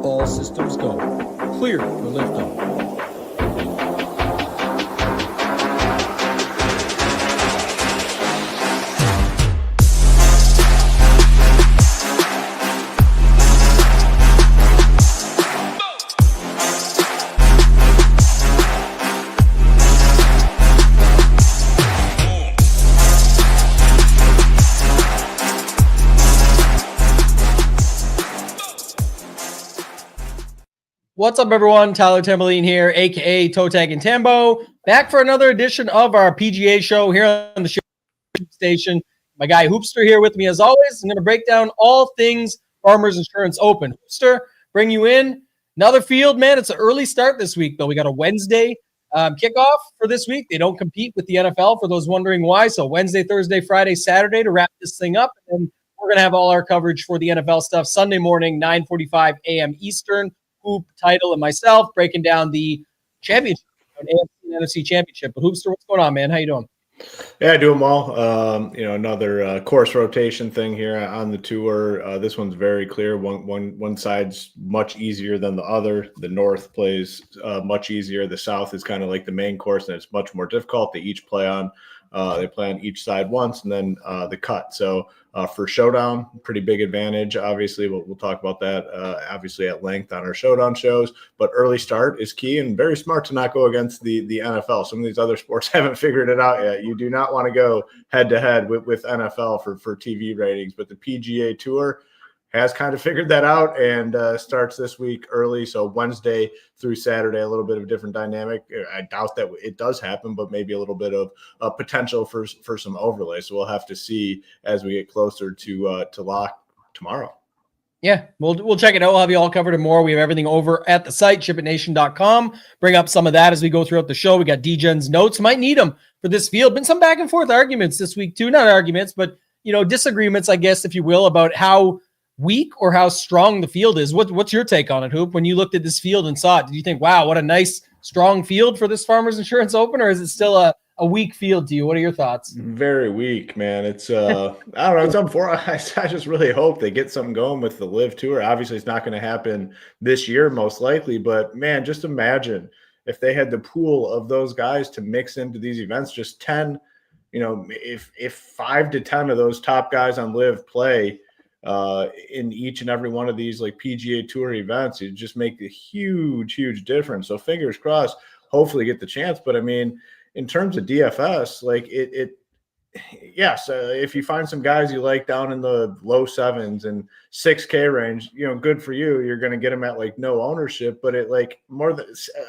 All systems go. Clear for liftoff. What's up, everyone? Tyler Tamboline here, a.k.a. ToeTagginTambo, back for another edition of our PGA show here on the SHIPIT station. My guy Hoopster here with me as always. I'm going to break down all things Farmers Insurance Open. Hoopster, bring you in. Another field, man. It's an early start this week, though. We got a Wednesday kickoff for this week. They don't compete with the NFL, for those wondering why. So Wednesday, Thursday, Friday, Saturday to wrap this thing up. And we're going to have all our coverage for the NFL stuff Sunday morning, 9:45 a.m. Eastern. Hoop, Title, and myself breaking down the championship, AFC and NFC championship. But Hoopster, what's going on, man? How you doing? Yeah, doing well. Another course rotation thing here on the tour. This one's very clear. One side's much easier than the other. The North plays much easier. The South is kind of like the main course, and it's much more difficult. They each play on. They play on each side once, and then the cut. So for Showdown, pretty big advantage. Obviously, we'll talk about that obviously at length on our Showdown shows. But early start is key, and very smart to not go against the NFL. Some of these other sports haven't figured it out yet. You do not want to go head-to-head with NFL for TV ratings. But the PGA Tour has kind of figured that out and starts this week early. So Wednesday through Saturday, a little bit of a different dynamic. I doubt that it does happen, but maybe a little bit of potential for some overlay. So we'll have to see as we get closer to lock tomorrow. Yeah, we'll check it out. We'll have you all covered and more. We have everything over at the site, shipitnation.com. Bring up some of that as we go throughout the show. We got DGen's notes. Might need them for this field. Been some back and forth arguments this week too. Not arguments, but disagreements, I guess, if you will, about how weak or how strong the field is. What's your take on it, Hoop? When you looked at this field and saw it, did you think, wow, what a nice strong field for this Farmers Insurance Open, or is it still a weak field to you? What are your thoughts? Very weak, man. It's I don't know. It's I just really hope they get something going with the Live Tour. Obviously, it's not going to happen this year, most likely. But man, just imagine if they had the pool of those guys to mix into these events. Just 10, if 5 to 10 of those top guys on Live play in each and every one of these like PGA Tour events, it just make a huge difference. So fingers crossed, hopefully get the chance. But I mean, in terms of DFS, like yes, if you find some guys you like down in the low 7s and 6K range, good for you. You're going to get them at like no ownership, but it like more than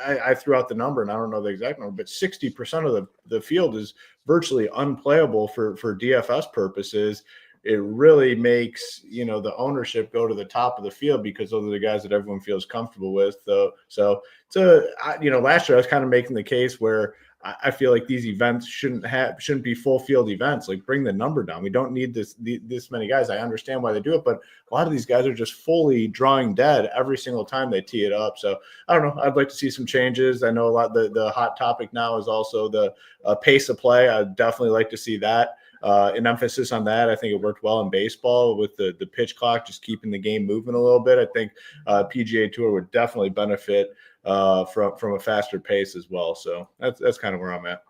I threw out the number and I don't know the exact number, but 60% of the field is virtually unplayable for DFS purposes. It really makes, the ownership go to the top of the field because those are the guys that everyone feels comfortable with. So last year I was kind of making the case where I feel like these events shouldn't be full field events. Like bring the number down. We don't need this many guys. I understand why they do it, but a lot of these guys are just fully drawing dead every single time they tee it up. So I don't know. I'd like to see some changes. I know a lot. The hot topic now is also the pace of play. I'd definitely like to see that. An emphasis on that. I think it worked well in baseball with the pitch clock, just keeping the game moving a little bit. I think PGA Tour would definitely benefit from a faster pace as well. So that's kind of where I'm at.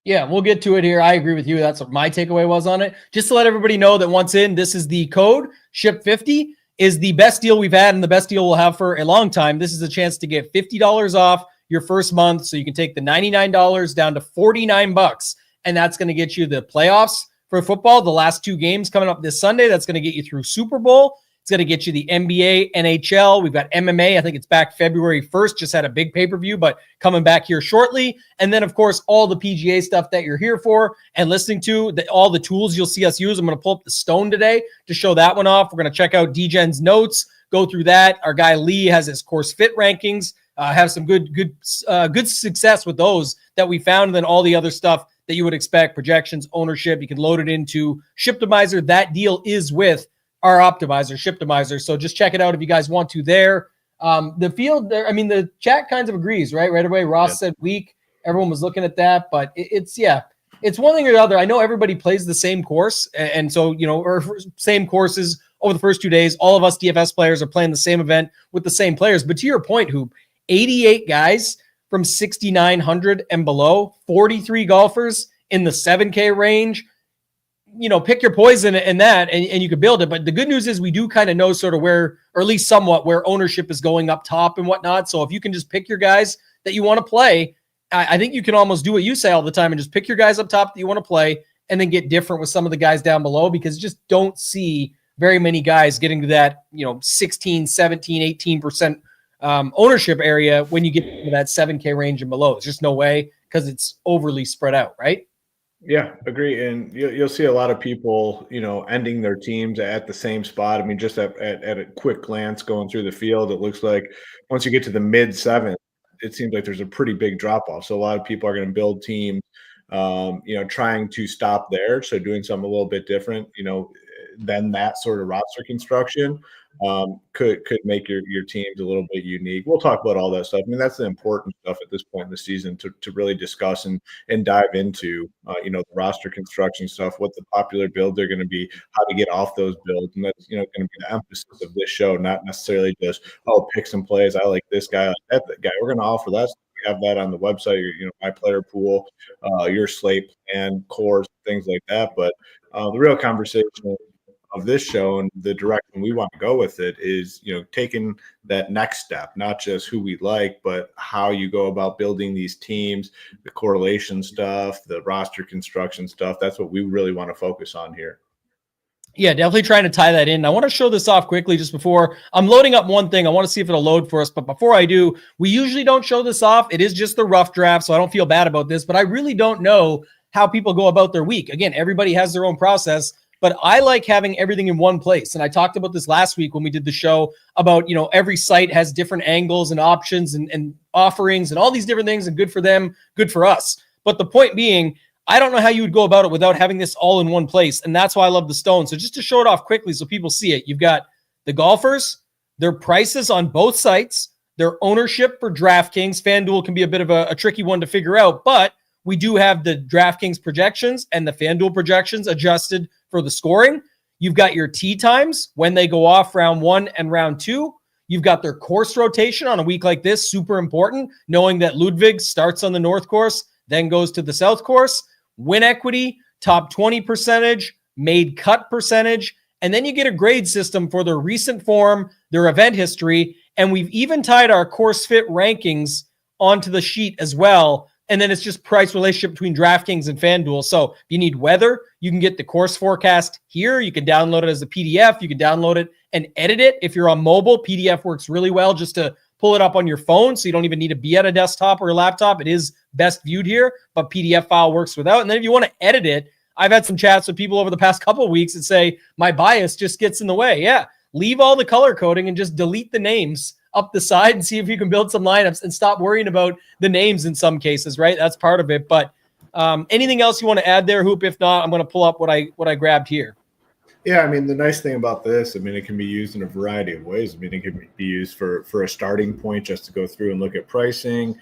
Yeah, we'll get to it here. I agree with you. That's what my takeaway was on it. Just to let everybody know that once in, this is the code. SHIP50 is the best deal we've had and the best deal we'll have for a long time. This is a chance to get $50 off your first month. So you can take the $99 down to $49. And that's going to get you the playoffs for football, the last 2 games coming up this Sunday. That's going to get you through Super Bowl. It's going to get you the NBA, NHL. We've got MMA. I think it's back February 1st. Just had a big pay-per-view, but coming back here shortly. And then, of course, all the PGA stuff that you're here for and listening to, all the tools you'll see us use. I'm going to pull up the Stone today to show that one off. We're going to check out DGen's notes, go through that. Our guy Lee has his course fit rankings, have some good success with those that we found, and then all the other stuff that you would expect, projections, ownership. You can load it into Shiptimizer. That deal is with our optimizer, Shiptimizer. So just check it out if you guys want to there. The field there, I mean, the chat kind of agrees, right away. Ross said weak. Everyone was looking at that, but it's one thing or the other. I know everybody plays the same course, and so, or same courses over the first 2 days. All of us DFS players are playing the same event with the same players. But to your point, Hoop, 88 guys from 6,900 and below, 43 golfers in the 7K range. Pick your poison in that and you could build it. But the good news is we do kind of know sort of where, or at least somewhat, where ownership is going up top and whatnot. So if you can just pick your guys that you want to play, I think you can almost do what you say all the time and just pick your guys up top that you want to play and then get different with some of the guys down below, because you just don't see very many guys getting to that, 16, 17, 18% ownership area when you get to that 7K range and below. There's just no way, because it's overly spread out, right? Yeah, agree. And you'll see a lot of people, ending their teams at the same spot. I mean, just at a quick glance going through the field, it looks like once you get to the mid seven, it seems like there's a pretty big drop off. So a lot of people are going to build teams, trying to stop there. So doing something a little bit different, than that sort of roster construction could make your teams a little bit unique. We'll talk about all that stuff. I mean, that's the important stuff at this point in the season to really discuss and dive into, the roster construction stuff, what the popular builds are going to be, how to get off those builds. And that's, going to be the emphasis of this show, not necessarily just, pick some plays. I like this guy, I like that guy. We're going to offer that. We have that on the website, my player pool, your slate plan, cores, things like that. But the real conversation of this show and the direction we want to go with it is, taking that next step, not just who we like, but how you go about building these teams, the correlation stuff, the roster construction stuff. That's what we really want to focus on here. Yeah, definitely trying to tie that in. I want to show this off quickly just before I'm loading up one thing. I want to see if it'll load for us. But before I do, we usually don't show this off. It is just the rough draft, so I don't feel bad about this. But I really don't know how people go about their week. Again, everybody has their own process. But I like having everything in one place. And I talked about this last week when we did the show about, every site has different angles and options and offerings and all these different things, and good for them, good for us. But the point being, I don't know how you would go about it without having this all in one place. And that's why I love the Stone. So just to show it off quickly so people see it, you've got the golfers, their prices on both sites, their ownership for DraftKings. FanDuel can be a bit of a tricky one to figure out, but we do have the DraftKings projections and the FanDuel projections adjusted for the scoring. You've got your tee times when they go off round 1 and round 2. You've got their course rotation on a week like this, super important, knowing that Ludwig starts on the North course, then goes to the South course. Win equity, top 20 percentage, made cut percentage, and then you get a grade system for their recent form, their event history, and we've even tied our course fit rankings onto the sheet as well. And then it's just price relationship between DraftKings and FanDuel. So if you need weather, you can get the course forecast here. You can download it as a PDF. You can download it and edit it. If you're on mobile, PDF works really well just to pull it up on your phone. So you don't even need to be at a desktop or a laptop. It is best viewed here, but PDF file works without. And then if you want to edit it, I've had some chats with people over the past couple of weeks that say, my bias just gets in the way. Yeah, leave all the color coding and just delete the names up the side and see if you can build some lineups and stop worrying about the names in some cases, right? That's part of it. But anything else you want to add there, Hoop? If not, I'm going to pull up what I grabbed here. Yeah, I mean, the nice thing about this, I mean, it can be used in a variety of ways. I mean, it can be used for a starting point just to go through and look at pricing,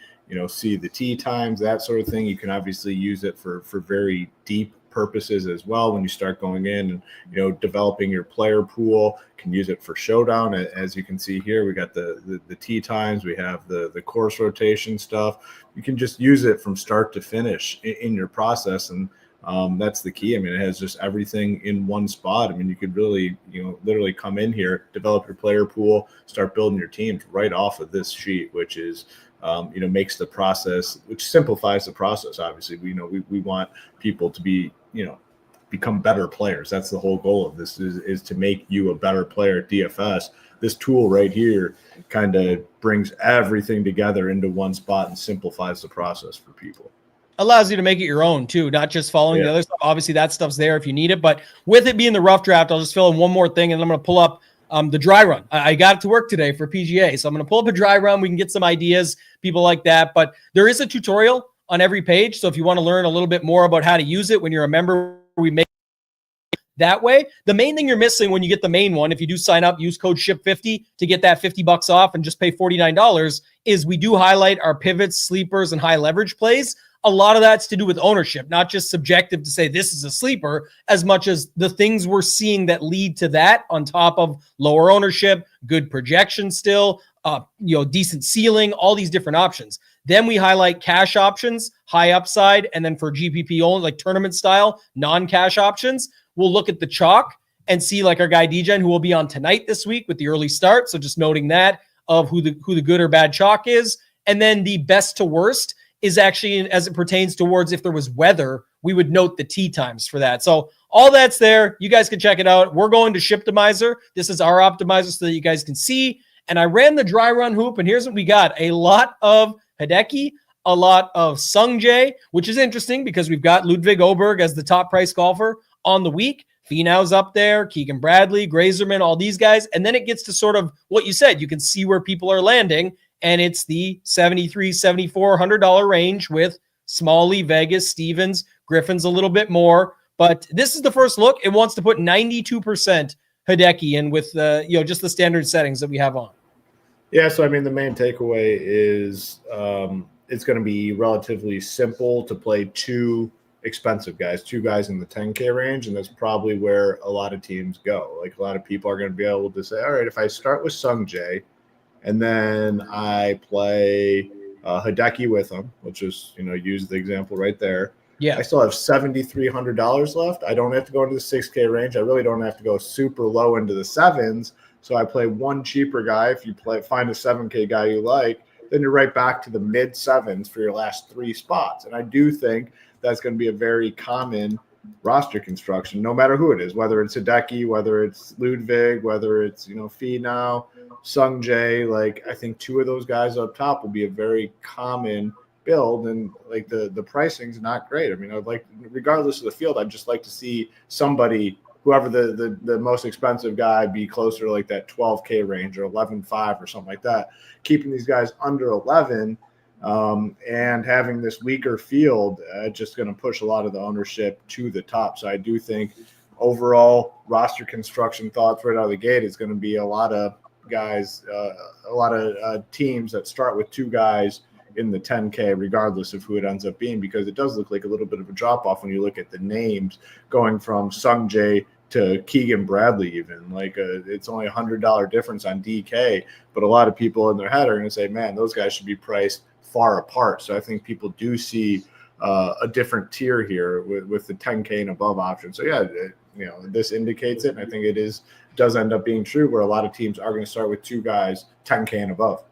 see the tee times, that sort of thing. You can obviously use it for very deep purposes as well when you start going in and developing your player pool. Can use it for showdown. As you can see here, we got the tee times, we have the course rotation stuff. You can just use it from start to finish in your process, and that's the key. I mean, it has just everything in one spot. I mean, you could really literally come in here, develop your player pool, start building your teams right off of this sheet, which is makes the process, which simplifies the process. Obviously, we want people to be become better players. That's the whole goal of this is to make you a better player at DFS. This tool right here kind of brings everything together into one spot and simplifies the process for people. Allows you to make it your own too, not just following the other stuff. Obviously that stuff's there if you need it, but with it being the rough draft, I'll just fill in one more thing and I'm going to pull up the dry run. I got it to work today for PGA. So I'm going to pull up a dry run. We can get some ideas, people like that, but there is a tutorial on every page. So if you want to learn a little bit more about how to use it when you're a member, we make that way. The main thing you're missing when you get the main one, if you do sign up, use code SHIP50 to get that $50 off and just pay $49, is we do highlight our pivots, sleepers, and high leverage plays. a lot of that's to do with ownership, not just subjective to say this is a sleeper, as much as the things we're seeing that lead to that on top of lower ownership, good projection still, decent ceiling, all these different options. Then we highlight cash options, high upside, and then for GPP only, like tournament style, non-cash options, we'll look at the chalk and see like our guy DGen, who will be on tonight this week with the early start. So just noting that of who the good or bad chalk is. And then the best to worst is actually, as it pertains towards if there was weather, we would note the tee times for that. So all that's there. You guys can check it out. We're going to Shiptimizer. This is our optimizer so that you guys can see. And I ran the dry run hoop, and here's what we got. A lot of Hideki, a lot of Sungjae, which is interesting because we've got Ludwig Oberg as the top price golfer on the week. Finau's up there, Keegan Bradley, Grazerman, all these guys. And then it gets to sort of what you said. You can see where people are landing, and it's the $73, $74, $100 range with Smalley, Vegas, Stevens, Griffin's a little bit more. But this is the first look. It wants to put 92% Hideki in with just the standard settings that we have on. Yeah, so I mean, the main takeaway is it's going to be relatively simple to play two expensive guys, two guys in the 10K range, and that's probably where a lot of teams go. Like a lot of people are going to be able to say, all right, if I start with Sungjae and then I play Hideki with him, which is, use the example right there. Yeah, I still have $7,300 left. I don't have to go into the 6K range. I really don't have to go super low into the sevens. So I play one cheaper guy. If you find a 7K guy you like, then you're right back to the mid sevens for your last three spots. And I do think that's going to be a very common roster construction, no matter who it is, whether it's Hideki, whether it's Ludwig, whether it's, Finau, Sungjae. Like, I think two of those guys up top will be a very common build, and like the pricing's not great. I mean, I'd like, regardless of the field, I'd just like to see somebody, whoever the most expensive guy, be closer to like that 12K range or 11.5 or something like that, keeping these guys under 11 and having this weaker field just going to push a lot of the ownership to the top. So I do think overall roster construction thoughts right out of the gate is going to be a lot of guys, a lot of teams that start with two guys in the 10K, regardless of who it ends up being, because it does look like a little bit of a drop off when you look at the names going from Sungjae to Keegan Bradley. Even like it's only $100 difference on DK, but a lot of people in their head are going to say, man, those guys should be priced far apart. So I think people do see a different tier here with the 10K and above option. So yeah, this indicates it, and I think it does end up being true where a lot of teams are going to start with two guys 10K and above.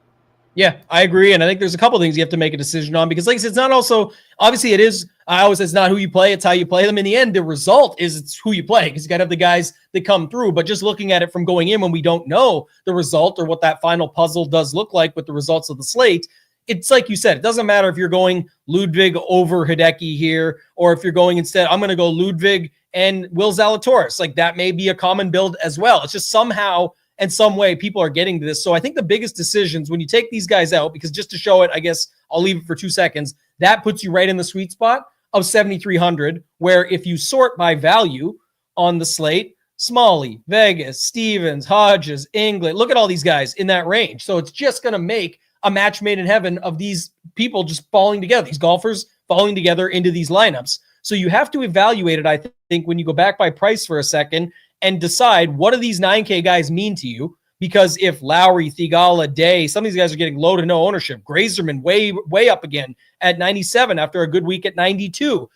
Yeah, I agree. And I think there's a couple of things you have to make a decision on, because like I said, it's not also, obviously it is, I always say it's not who you play, it's how you play them. In the end, the result is it's who you play, because you got to have the guys that come through. But just looking at it from going in when we don't know the result or what that final puzzle does look like with the results of the slate, it's like you said, it doesn't matter if you're going Ludwig over Hideki here, or if you're going instead, I'm going to go Ludwig and Will Zalatoris. Like that may be a common build as well. It's just somehow and some way people are getting to this. So I think the biggest decisions when you take these guys out, because just to show it, I guess I'll leave it for 2 seconds, that puts you right in the sweet spot of 7,300, where if you sort by value on the slate, Smalley, Vegas, Stevens, Hodges, England, look at all these guys in that range. So it's just going to make a match made in heaven of these people just falling together, these golfers falling together into these lineups. So you have to evaluate it, I think, when you go back by price for a second and decide what do these 9K guys mean to you? Because if Lowry, Thigala, Day, some of these guys are getting low to no ownership. Grazerman way up again at 97 after a good week at 92.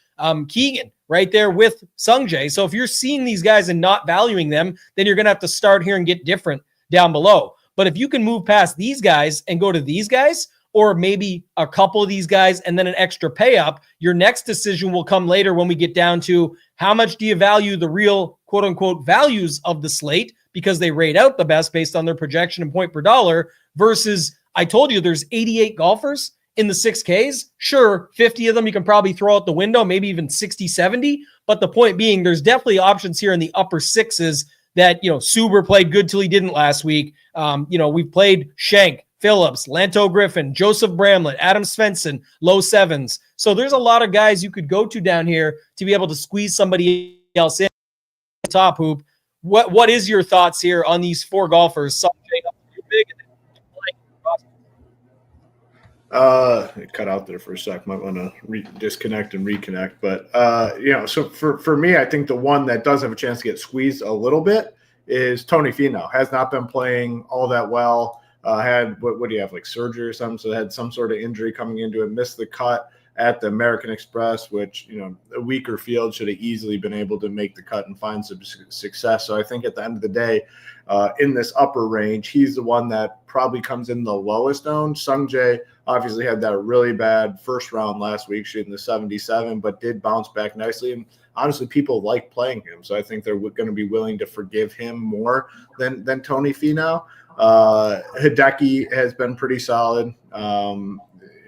Keegan right there with Sungjae. So if you're seeing these guys and not valuing them, then you're going to have to start here and get different down below. But if you can move past these guys and go to these guys, or maybe a couple of these guys and then an extra pay up, your next decision will come later when we get down to how much do you value the real quote unquote values of the slate, because they rate out the best based on their projection and point per dollar, versus I told you there's 88 golfers in the 6Ks. Sure, 50 of them you can probably throw out the window, maybe even 60, 70. But the point being, there's definitely options here in the upper sixes that, Suber played good till he didn't last week. We've played Shank, Phillips, Lanto Griffin, Joseph Bramlett, Adam Svensson, low sevens. So there's a lot of guys you could go to down here to be able to squeeze somebody else in the top hoop. What is your thoughts here on these four golfers? It cut out there for a sec. Might want to disconnect and reconnect. But so for me, I think the one that does have a chance to get squeezed a little bit is Tony Finau. Has not been playing all that well. Had what do you have, like surgery or something? So had some sort of injury coming into it. Missed the cut at the American Express, which a weaker field should have easily been able to make the cut and find some success. So I think at the end of the day, in this upper range, he's the one that probably comes in the lowest owned. Sungjae obviously had that really bad first round last week, shooting the 77, but did bounce back nicely. And honestly, people like playing him. So I think they're going to be willing to forgive him more than Tony Finau. Hideki has been pretty solid.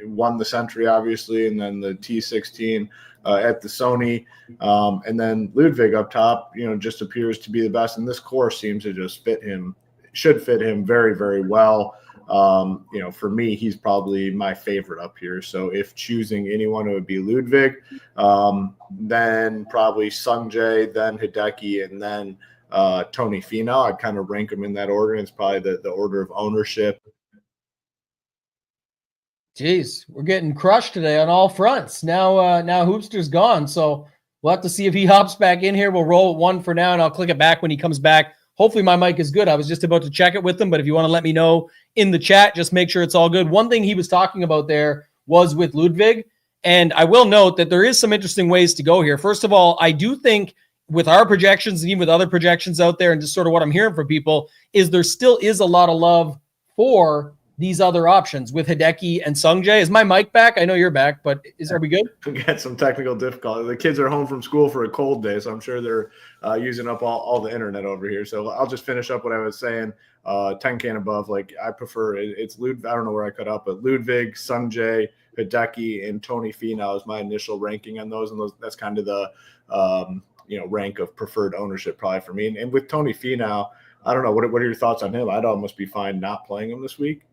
Won the Century, obviously, and then the T16 at the Sony. And then Ludwig up top, just appears to be the best. And this course seems to just should fit him very, very well. For me, he's probably my favorite up here. So if choosing anyone, it would be Ludwig, then probably Sungjae, then Hideki, and then Tony Finau. I'd kind of rank them in that order. And it's probably the order of ownership. Jeez, we're getting crushed today on all fronts. Now Hoopster's gone, so we'll have to see if he hops back in here. We'll roll it one for now, and I'll click it back when he comes back. Hopefully my mic is good. I was just about to check it with him, but if you want to let me know in the chat, just make sure it's all good. One thing he was talking about there was with Ludwig, and I will note that there is some interesting ways to go here. First of all, I do think with our projections and even with other projections out there and just sort of what I'm hearing from people is there still is a lot of love for these other options with Hideki and Sungjae. Is my mic back? I know you're back, but are we good? We got some technical difficulty. The kids are home from school for a cold day, so I'm sure they're using up all the internet over here. So I'll just finish up what I was saying. 10K and above, like I prefer it's Ludwig. I don't know where I cut up, but Ludwig, Sungjae, Hideki, and Tony Finau is my initial ranking on those, and that's kind of the rank of preferred ownership probably for me. And with Tony Finau, I don't know. What are your thoughts on him? I'd almost be fine not playing him this week.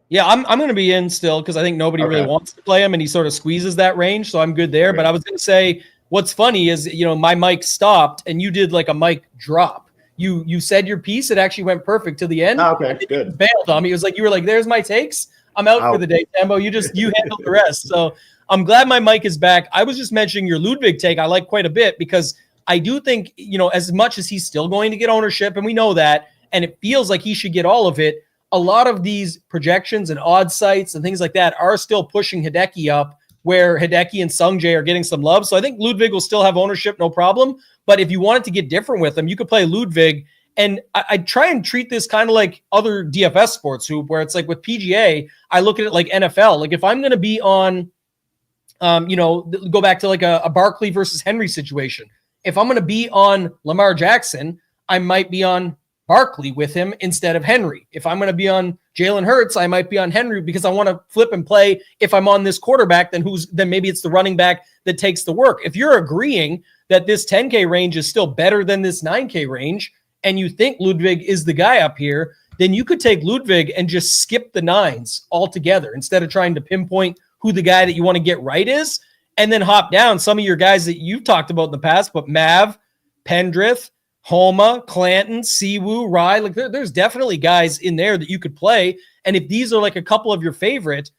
Yeah, I'm going to be in still because I think nobody really wants to play him, and he sort of squeezes that range, so I'm good there. Okay. But I was going to say what's funny is, my mic stopped, and you did like a mic drop. You said your piece. It actually went perfect to the end. Oh, okay, good. Bailed on me. It was like you were like, there's my takes. I'm out for the day, Tambo. You handled the rest. So I'm glad my mic is back. I was just mentioning your Ludwig take I like quite a bit because I do think, as much as he's still going to get ownership, and we know that, and it feels like he should get all of it, a lot of these projections and odd sites and things like that are still pushing Hideki up where Hideki and Sungjae are getting some love. So I think Ludwig will still have ownership, no problem. But if you wanted to get different with them, you could play Ludwig. And I try and treat this kind of like other DFS sports hoop, where it's like with PGA, I look at it like NFL. Like if I'm going to be on, go back to like a Barkley versus Henry situation. If I'm going to be on Lamar Jackson, I might be on Barkley with him instead of Henry. If I'm going to be on Jalen Hurts, I might be on Henry because I want to flip and play. If I'm on this quarterback, then maybe it's the running back that takes the work. If you're agreeing that this 10K range is still better than this 9K range, and you think Ludwig is the guy up here, then you could take Ludwig and just skip the nines altogether instead of trying to pinpoint who the guy that you want to get right is, and then hop down some of your guys that you've talked about in the past, but Mav, Pendrith, Homa, Clanton, Siwoo, Rye, like there's definitely guys in there that you could play. And if these are like a couple of your favorite,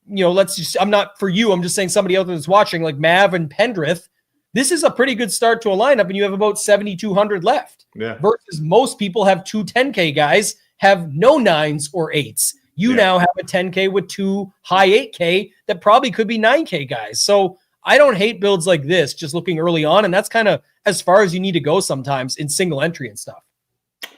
I'm not for you, I'm just saying somebody else that's watching, like Mav and Pendrith, this is a pretty good start to a lineup, and you have about 7,200 left. Yeah. Versus most people have two 10K guys, have no 9s or 8s. You now have a 10K with two high 8K that probably could be 9K guys. So I don't hate builds like this, just looking early on, and that's kind of as far as you need to go sometimes in single entry and stuff.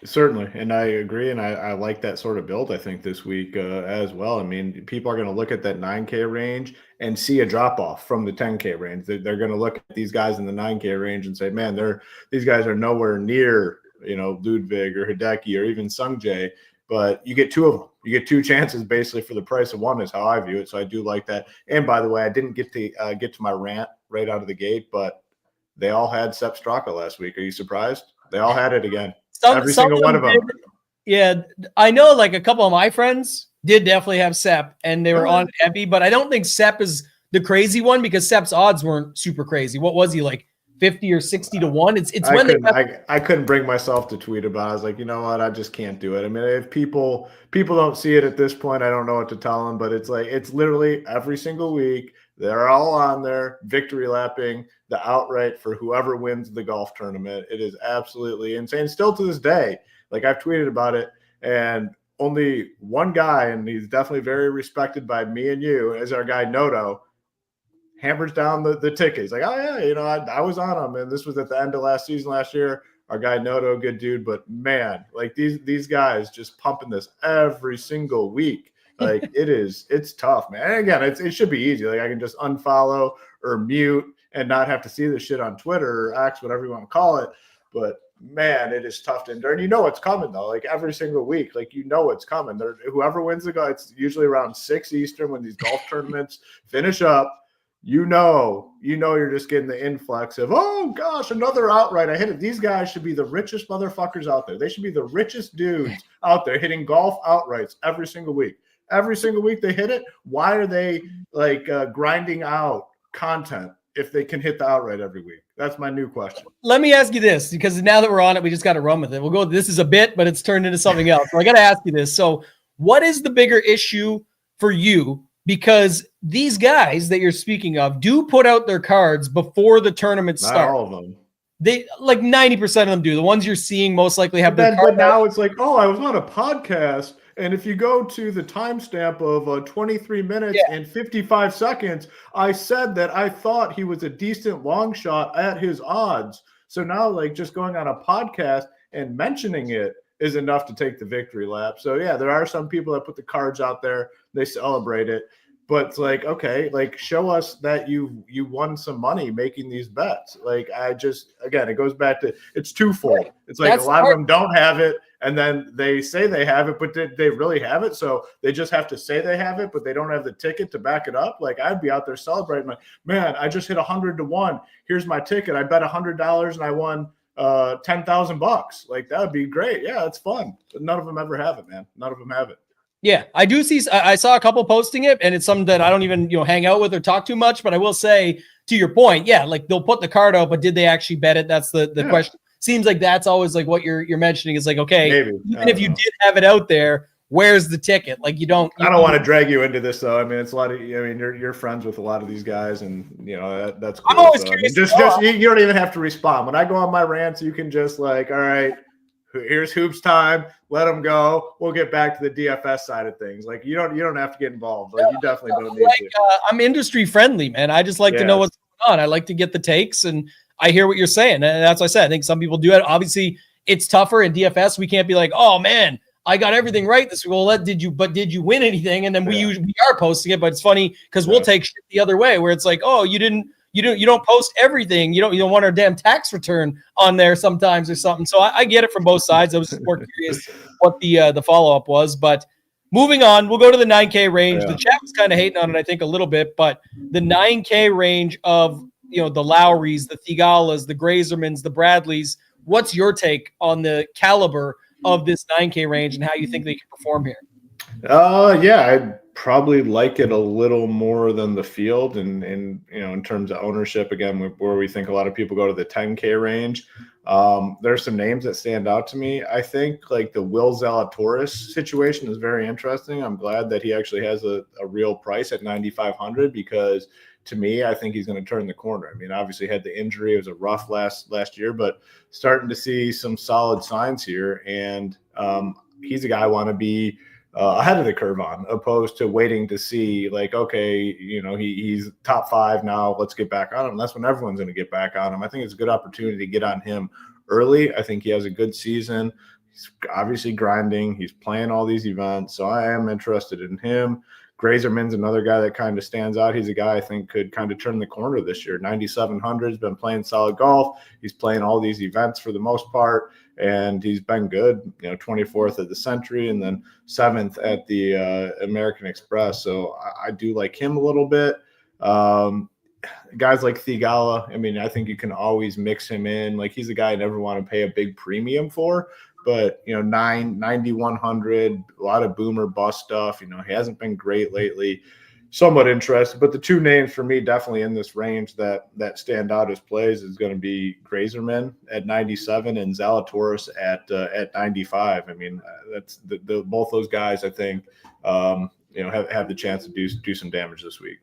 Certainly, and I agree, and I like that sort of build, I think, this week as well. I mean, people are going to look at that 9K range and see a drop-off from the 10K range. They're going to look at these guys in the 9K range and say, man, these guys are nowhere near, Ludwig or Hideki or even Sungjae, but you get two of them. You get two chances basically for the price of one is how I view it, so I do like that. And by the way, I didn't get to my rant right out of the gate, but they all had Sepp Straka last week. Are you surprised? They all had it again. Every single one of them. Yeah, I know like a couple of my friends did definitely have Sepp, and they were on heavy, but I don't think Sepp is the crazy one because Sepp's odds weren't super crazy. What was he, like 50 or 60 to 1. It's I when they I couldn't bring myself to tweet about it. I was like, you know what? I just can't do it. I mean, if people don't see it at this point, I don't know what to tell them, but it's like, it's literally every single week. They're all on there victory lapping the outright for whoever wins the golf tournament. It is absolutely insane. Still to this day, like I've tweeted about it, and only one guy, and he's definitely very respected by me and you, is our guy Noto, hammers down the ticket. He's like, oh yeah, you know, I was on him, and this was at the end of last year. Our guy Noto, good dude, but man, like these guys just pumping this every single week. Like it's tough, man. And again, it should be easy. Like I can just unfollow or mute and not have to see this shit on Twitter or X, whatever you want to call it. But man, it is tough to endure. And you know it's coming though. Like every single week, like you know it's coming. Whoever wins the golf, it's usually around 6 Eastern when these golf tournaments finish up. You know, you're just getting the influx of, oh gosh, another outright. I hit it. These guys should be the richest motherfuckers out there. They should be the richest dudes out there hitting golf outrights every single week. Every single week they hit it. Why are they like grinding out content if they can hit the outright every week? That's my new question. Let me ask you this, because now that we're on it, we just got to run with it. We'll go, this is a bit, but it's turned into something else. So I got to ask you this. So what is the bigger issue for you? Because these guys that you're speaking of do put out their cards before the tournament starts. Not all of them. They like 90% of them do. The ones you're seeing most likely have their cards. But now it's like, oh, I was on a podcast, and if you go to the timestamp of 23 minutes and 55 seconds, I said that I thought he was a decent long shot at his odds. So now, like, just going on a podcast and mentioning it is enough to take the victory lap. So yeah, there are some people that put the cards out there, they celebrate it, but it's like, okay, like show us that you won some money making these bets. Like again, it goes back to, it's twofold. It's like a lot of them don't have it, and then they say they have it, but did they really have it? So they just have to say they have it, but they don't have the ticket to back it up. Like I'd be out there celebrating, like, man, I just hit 100 to 1. Here's my ticket. I bet $100 and I won $10,000. Like that would be great. Yeah, it's fun. But none of them ever have it, man. None of them have it. Yeah, I do see. I saw a couple posting it, and it's something that I don't even hang out with or talk too much. But I will say, to your point, yeah, like they'll put the card out, but did they actually bet it? That's the question. Seems like that's always like what you're mentioning is like, okay, maybe. Even if you did have it out there, where's the ticket? Like I don't want to drag you into this though. I mean, it's a lot of. I mean, you're friends with a lot of these guys, and that's cool. I'm always curious. I mean, you don't even have to respond when I go on my rants. You can just like, all right, here's hoops time. Let them go. We'll get back to the DFS side of things. Like you don't have to get involved. Like you definitely don't need to. I'm industry friendly, man. I just like to know what's going on. I like to get the takes, and I hear what you're saying. And that's what I said. I think some people do it. Obviously, it's tougher in DFS. We can't be like, oh man, I got everything right this week. Well, did you win anything? And then we are posting it, but it's funny because we'll take shit the other way where it's like, oh, you don't post everything. You don't want our damn tax return on there sometimes or something. So I get it from both sides. I was more curious what the follow-up was, but moving on, we'll go to the 9K range. The chat was kind of hating on it, I think, a little bit, but the 9K range of, the Lowrys, the Thegalas, the Grazermans, the Bradleys, what's your take on the caliber of this 9K range and how you think they can perform here? I'd probably like it a little more than the field, and in terms of ownership, again, where we think a lot of people go to the 10K range. There's some names that stand out to me. I think like the Will Zalatoris situation is very interesting. I'm glad that he actually has a real price at 9,500 because to me, I think he's going to turn the corner. I mean, obviously had the injury. It was a rough last year, but starting to see some solid signs here. And he's a guy I want to be ahead of the curve on, opposed to waiting to see like, okay, he's top 5 now. Let's get back on him. That's when everyone's going to get back on him. I think it's a good opportunity to get on him early. I think he has a good season. He's obviously grinding. He's playing all these events. So I am interested in him. Grazerman's another guy that kind of stands out. He's a guy I think could kind of turn the corner this year. 9,700, has been playing solid golf. He's playing all these events for the most part, and he's been good. 24th at the Century and then 7th at the American Express. So I do like him a little bit. Guys like Thigala, I mean, I think you can always mix him in. Like he's a guy I never want to pay a big premium for. But 9,100, a lot of boomer bust stuff. He hasn't been great lately. somewhat interested. But the two names for me definitely in this range that stand out as plays is going to be Grazerman at 97 and Zalatoris at 95. I mean, that's both those guys, I think, have the chance to do some damage this week.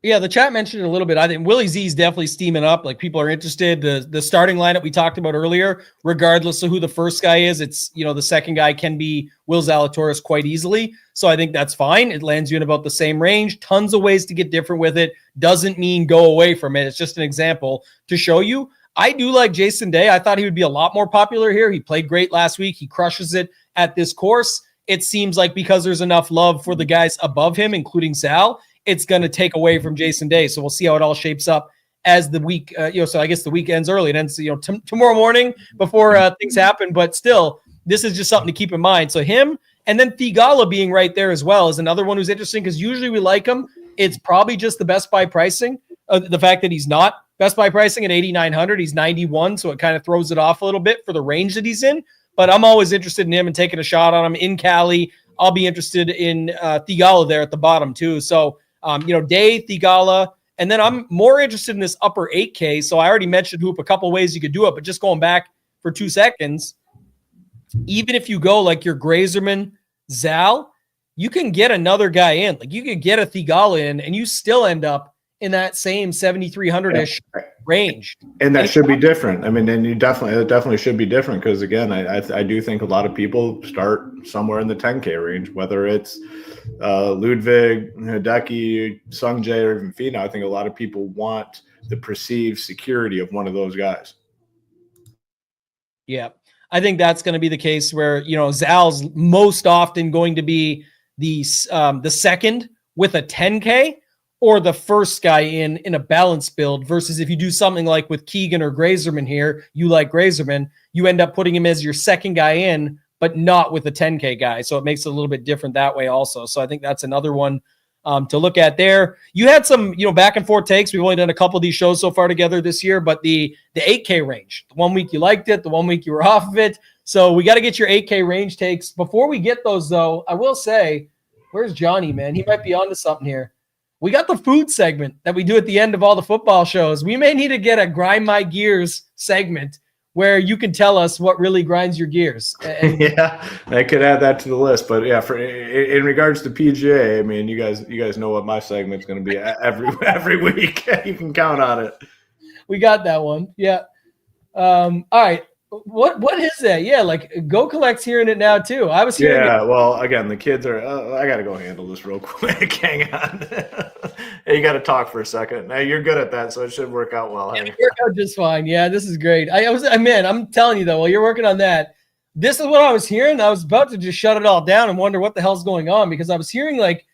Yeah, the chat mentioned it a little bit. I think Willie Z is definitely steaming up. Like, people are interested. The starting lineup we talked about earlier, regardless of who the first guy is, it's, the second guy can be Will Zalatoris quite easily. So I think that's fine. It lands you in about the same range. Tons of ways to get different with it. Doesn't mean go away from it. It's just an example to show you. I do like Jason Day. I thought he would be a lot more popular here. He played great last week. He crushes it at this course. It seems like because there's enough love for the guys above him, including Zal, it's going to take away from Jason Day. So we'll see how it all shapes up as the week, so I guess the week ends early. It ends, tomorrow morning before things happen. But still, this is just something to keep in mind. So him, and then Thigala being right there as well is another one who's interesting, because usually we like him. It's probably just the best buy pricing. The fact that he's not best buy pricing at 8,900, he's 91. So it kind of throws it off a little bit for the range that he's in. But I'm always interested in him and taking a shot on him in Cali. I'll be interested in Thigala there at the bottom too. So, Day, Thigala, and then I'm more interested in this upper 8K. So I already mentioned Hoop a couple ways you could do it, but just going back for 2 seconds, even if you go like your Grazerman, Zal, you can get another guy in. Like, you could get a Thigala in, and you still end up in that same 7,300-ish range. And that should be different. I mean, and it definitely should be different, because again, I do think a lot of people start somewhere in the 10K range, whether it's Ludwig, Hideki, Sungjae, or even Finau. I think a lot of people want the perceived security of one of those guys. Yeah, I think that's going to be the case where, Zal's most often going to be the second with a 10K, or the first guy in a balanced build, versus if you do something like with Keegan or Grazerman here, you like Grazerman, you end up putting him as your second guy in, but not with a 10K guy. So it makes it a little bit different that way also. So I think that's another one to look at there. You had some, back and forth takes. We've only done a couple of these shows so far together this year, but the 8K range, the 1 week you liked it, the 1 week you were off of it. So we got to get your 8K range takes. Before we get those though, I will say, where's Johnny, man? He might be onto something here. We got the food segment that we do at the end of all the football shows. We may need to get a Grind My Gears segment where you can tell us what really grinds your gears. Yeah, I could add that to the list. But yeah, in regards to PGA, I mean, you guys know what my segment's going to be every week. You can count on it. We got that one. Yeah. All right. What is that? Yeah, like Go Collect's hearing it now too. I was hearing it. Well, again, the kids are I gotta go handle this real quick. Hang on. Hey, you gotta talk for a second. Now you're good at that, so it should work out well. It'll work out just fine. Yeah, this is great. I'm telling you though, while you're working on that, this is what I was hearing. I was about to just shut it all down and wonder what the hell's going on, because I was hearing like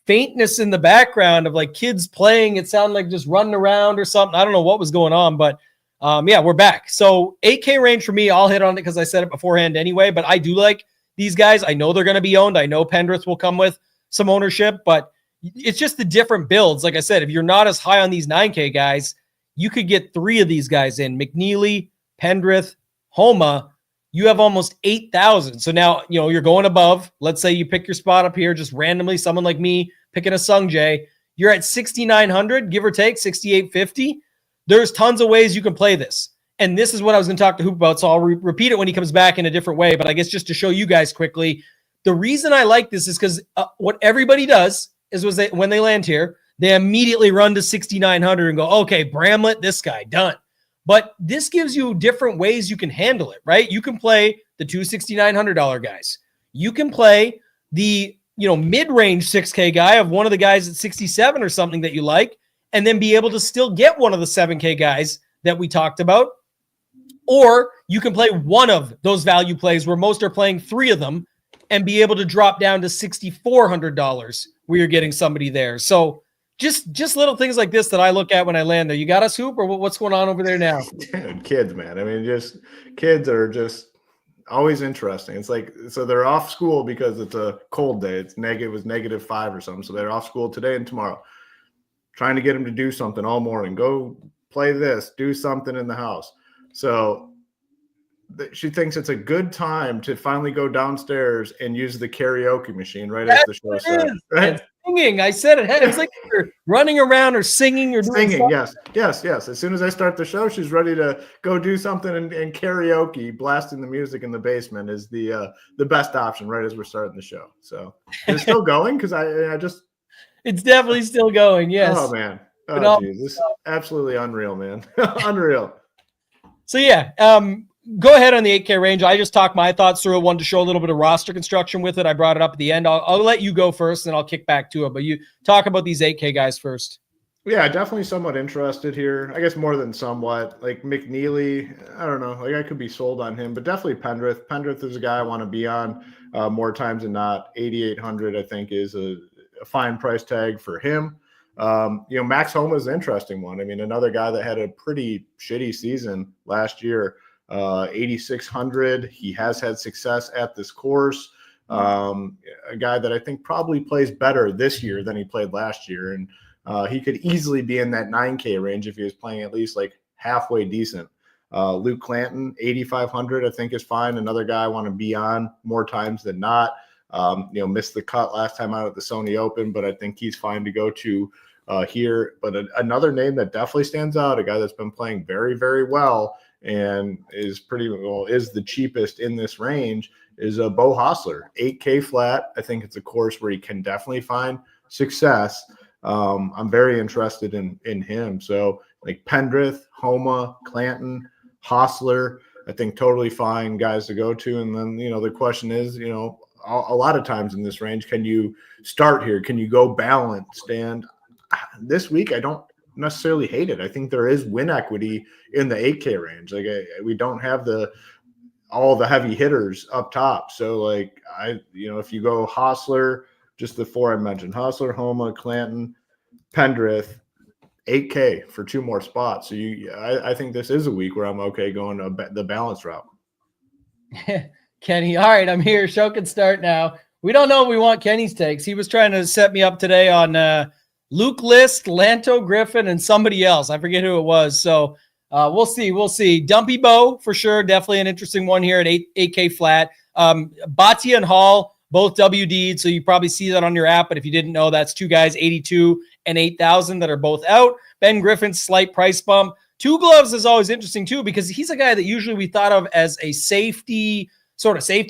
faintness in the background of like kids playing. It sounded like just running around or something. I don't know what was going on, but yeah, we're back. So 8K range for me, I'll hit on it because I said it beforehand anyway, but I do like these guys. I know they're going to be owned. I know Pendrith will come with some ownership, but it's just the different builds. Like I said, if you're not as high on these 9K guys, you could get 3 of these guys in: McNeely, Pendrith, Homa. You have almost 8,000. So now, you're going above. Let's say you pick your spot up here, just randomly, someone like me picking a Sungjae. You're at 6,900, give or take, 6,850. There's tons of ways you can play this. And this is what I was going to talk to Hoop about, so I'll repeat it when he comes back in a different way. But I guess just to show you guys quickly, the reason I like this is because what everybody does is when they land here, they immediately run to 6,900 and go, okay, Bramlett, this guy, done. But this gives you different ways you can handle it, right? You can play the two $6,900 guys. You can play the mid-range 6K guy of one of the guys at 67 or something that you like, and then be able to still get one of the 7K guys that we talked about. Or you can play one of those value plays where most are playing 3 of them and be able to drop down to $6,400 where you're getting somebody there. So just little things like this that I look at when I land there. You got us, Hoop, or what's going on over there now? Dude, kids, man. I mean, just kids are just always interesting. It's like, so they're off school because it's a cold day. It was -5 or something. So they're off school today and tomorrow. Trying to get him to do something all morning. Go play this, do something in the house. So she thinks it's a good time to finally go downstairs and use the karaoke machine right as the show starts. Right? singing. I said it. It's like you're running around or singing or doing singing. something. Yes. As soon as I start the show, she's ready to go do something and karaoke. Blasting the music in the basement is the best option right as we're starting the show. So it's still going because I just. It's definitely still going. Yes. Oh man. Oh geez, this is absolutely unreal, man. Unreal. So yeah, go ahead on the 8K range. I just talked my thoughts through it. Wanted to show a little bit of roster construction with it. I brought it up at the end. I'll let you go first, and I'll kick back to it. But you talk about these 8K guys first. Yeah, definitely somewhat interested here. I guess more than somewhat. Like McNeely, I don't know. Like I could be sold on him, but definitely Pendrith. Pendrith is a guy I want to be on more times than not. 8,800, I think, is a fine price tag for him. Max Homa is an interesting one. I mean, another guy that had a pretty shitty season last year. 8,600. He has had success at this course. A guy that I think probably plays better this year than he played last year. And he could easily be in that 9K range if he was playing at least like halfway decent. Luke Clanton, 8,500, I think is fine. Another guy I want to be on more times than not. Missed the cut last time out at the Sony Open, but I think he's fine to go to here. But another name that definitely stands out, a guy that's been playing very, very well and is the cheapest in this range, is Bo Hostler, 8K flat. I think it's a course where he can definitely find success. I'm very interested in him. So like Pendrith, Homa, Clanton, Hostler, I think totally fine guys to go to. And then, the question is, a lot of times in this range, can you start here? Can you go balanced? And this week, I don't necessarily hate it. I think there is win equity in the 8K range. Like we don't have all the heavy hitters up top. So like if you go Hostler, just the four I mentioned, Hostler, Homa, Clanton, Pendrith, 8K for 2 more spots. So I think this is a week where I'm okay going the balance route. Kenny, all right, I'm here. Show can start now. We don't know if we want Kenny's takes. He was trying to set me up today on Luke List, Lanto Griffin, and somebody else. I forget who it was. So we'll see. Dumpy Bo for sure. Definitely an interesting one here at 8K flat. Bhatia and Hall, both WD'd. So you probably see that on your app. But if you didn't know, that's 2 guys, 82 and 8,000 that are both out. Ben Griffin's slight price bump. 2 Gloves is always interesting too, because he's a guy that usually we thought of as a safety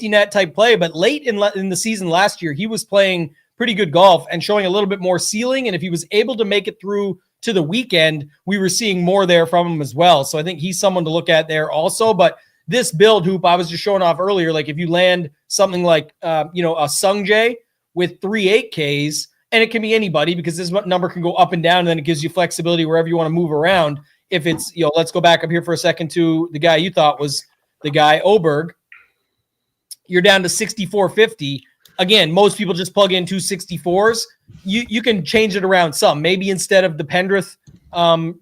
net type play. But late in the season last year, he was playing pretty good golf and showing a little bit more ceiling. And if he was able to make it through to the weekend, we were seeing more there from him as well. So I think he's someone to look at there also. But this build, Hoop, I was just showing off earlier, like if you land something like, a Sungjae with 3 8Ks, and it can be anybody because this number can go up and down, and then it gives you flexibility wherever you want to move around. If it's, let's go back up here for a second to the guy you thought was the guy, Oberg. You're down to 6,450. Again, most people just plug in 2 64s. You can change it around some. Maybe instead of the Pendrith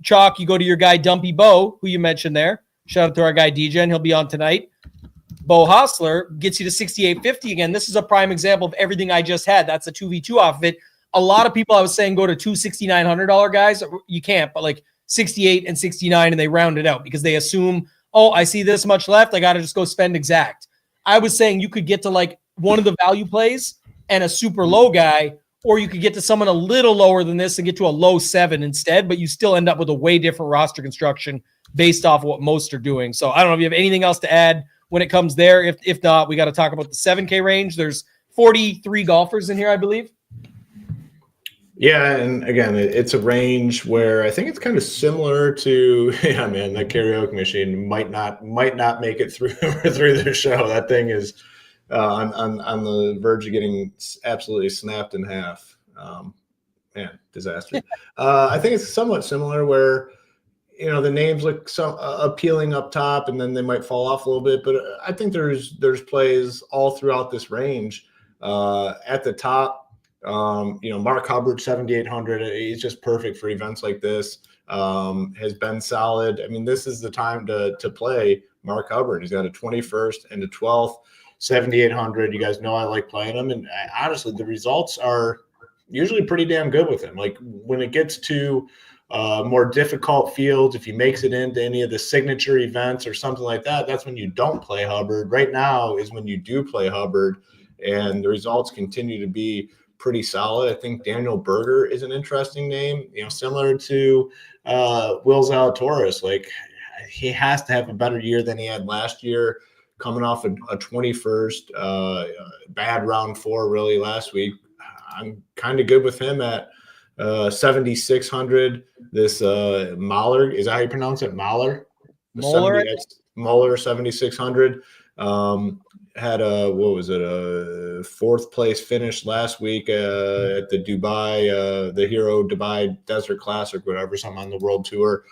chalk, you go to your guy Dumpy Bo, who you mentioned there. Shout out to our guy DJ, and he'll be on tonight. Bo Hostler gets you to 6,850 again. This is a prime example of everything I just had. That's a 2v2 off of it. A lot of people I was saying go to 2 $6,900 guys. You can't, but like 68 and 69, and they round it out because they assume, I see this much left. I got to just go spend exact. I was saying you could get to like one of the value plays and a super low guy, or you could get to someone a little lower than this and get to a low 7 instead, but you still end up with a way different roster construction based off of what most are doing. So I don't know if you have anything else to add when it comes there. If not, we got to talk about the 7K range. There's 43 golfers in here, I believe. Yeah, and again, it's a range where I think it's kind of similar to, that karaoke machine might not make it through the show. That thing is on the verge of getting absolutely snapped in half. Disaster. I think it's somewhat similar where, the names look so appealing up top, and then they might fall off a little bit. But I think there's plays all throughout this range. At the top, Mark Hubbard, 7,800. He's just perfect for events like this. Has been solid. I mean, this is the time to play Mark Hubbard. He's got a 21st and a 12th, 7,800. You guys know I like playing him, and honestly, the results are usually pretty damn good with him. Like when it gets to more difficult fields, if he makes it into any of the signature events or something like that, that's when you don't play Hubbard. Right now is when you do play Hubbard, and the results continue to be pretty solid. I think Daniel Berger is an interesting name, similar to Will Zalatoris. Like, he has to have a better year than he had last year, coming off a 21st, bad round 4 really last week. I'm kind of good with him at 7,600. This Mahler, is that how you pronounce it? Mahler? Muller, 7,600. Had a 4th place finish last week at the the Hero Dubai Desert Classic, whatever, something on the World Tour.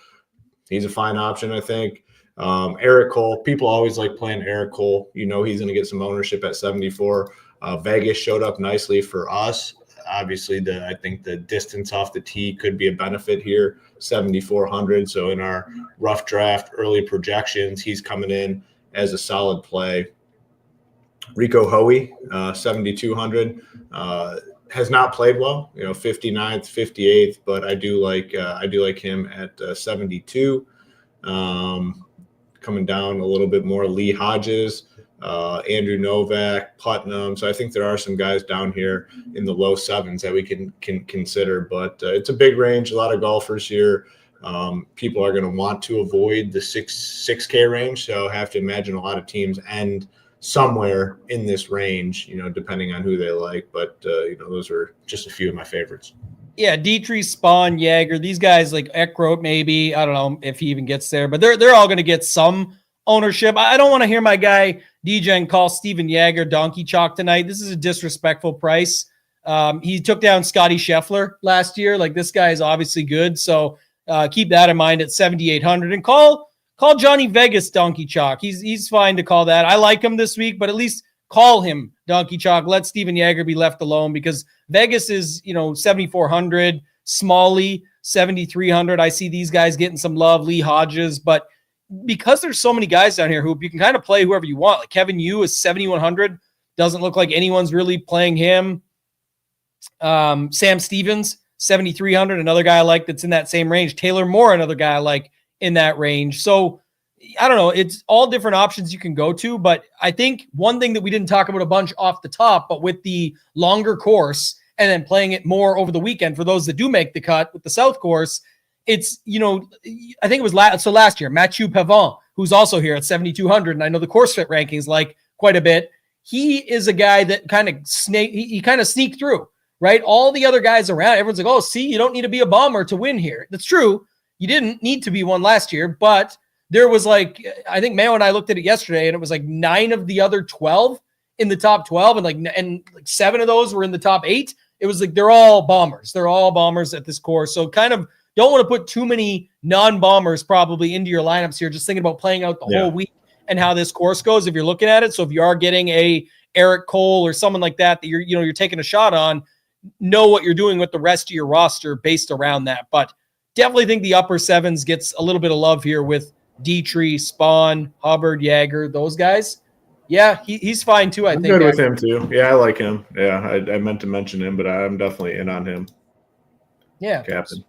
He's a fine option, I think. Eric Cole, people always like playing Eric Cole. He's going to get some ownership at 74. Vegas showed up nicely for us. Obviously, I think the distance off the tee could be a benefit here, 7,400. So in our rough draft early projections, he's coming in as a solid play. Rico Hoey, 7,200, has not played well, 59th, 58th, but I do like him at 72. Coming down a little bit more, Lee Hodges, Andrew Novak, Putnam. So I think there are some guys down here in the low 7s that we can consider, but it's a big range, a lot of golfers here. People are going to want to avoid the 6K range. So I have to imagine a lot of teams end somewhere in this range, depending on who they like. But, those are just a few of my favorites. Yeah, Dietrich, Spahn, Jaeger, these guys like Eckroat, maybe. I don't know if he even gets there, but they're all going to get some ownership. I don't want to hear my guy DJ call Steven Jaeger donkey chalk tonight. This is a disrespectful price. He took down Scotty Scheffler last year. Like, this guy is obviously good. So keep that in mind at 7,800 and call Johnny Vegas donkey chalk. He's fine to call that. I like him this week, but at least call him donkey chalk. Let Steven Jaeger be left alone, because Vegas is, 7,400, Smalley, 7,300. I see these guys getting some love, Lee Hodges, but because there's so many guys down here who you can kind of play whoever you want. Like Kevin Yu is 7,100. Doesn't look like anyone's really playing him. Sam Stevens, 7,300. Another guy I like that's in that same range. Taylor Moore, another guy I like in that range. So I don't know. It's all different options you can go to, but I think one thing that we didn't talk about a bunch off the top, but with the longer course and then playing it more over the weekend for those that do make the cut with the South course, it's, I think it was last year, Mathieu Pavon, who's also here at 7,200. And I know the course fit rankings like quite a bit. He is a guy that kind of sneaked through, right? All the other guys around, everyone's like, oh, see, you don't need to be a bomber to win here. That's true. You didn't need to be one last year, but there was I think Mayo and I looked at it yesterday, and it was 9 of the other 12 in the top 12, and 7 of those were in the top 8. It was they're all bombers. They're all bombers at this course. So kind of don't want to put too many non-bombers probably into your lineups here, just thinking about playing out the whole week and how this course goes if you're looking at it. So if you are getting a Eric Cole or someone like that you're taking a shot on, know what you're doing with the rest of your roster based around that. But definitely think the upper 7s gets a little bit of love here with Dietrich, Spahn, Hubbard, Jaeger, those guys. Yeah, he's fine too, I think. Good with him too. Yeah, I like him. Yeah, I meant to mention him, but I'm definitely in on him. Yeah. Captain.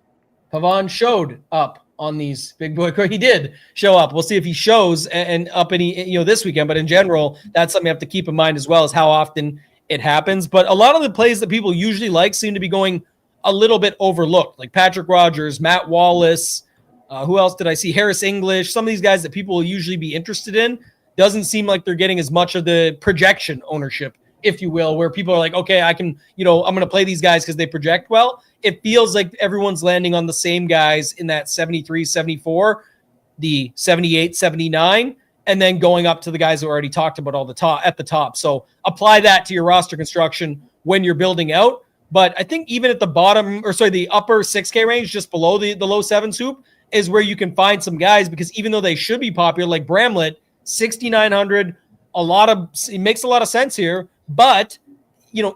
Pavon showed up on these big boy. He did show up. We'll see if he shows and up any, this weekend. But in general, that's something you have to keep in mind as well, as how often it happens. But a lot of the plays that people usually like seem to be going a little bit overlooked, like Patrick Rogers, Matt Wallace. Who else did I see? Harris English. Some of these guys that people will usually be interested in doesn't seem like they're getting as much of the projection ownership, if you will, where people are like, okay, I can, I'm going to play these guys because they project well. It feels like everyone's landing on the same guys in that 73, 74, the 78, 79, and then going up to the guys who already talked about at the top. So apply that to your roster construction when you're building out. But I think even at the the upper 6K range, just below the low 7s hoop, is where you can find some guys, because even though they should be popular, like Bramlett, 6,900, it makes a lot of sense here, but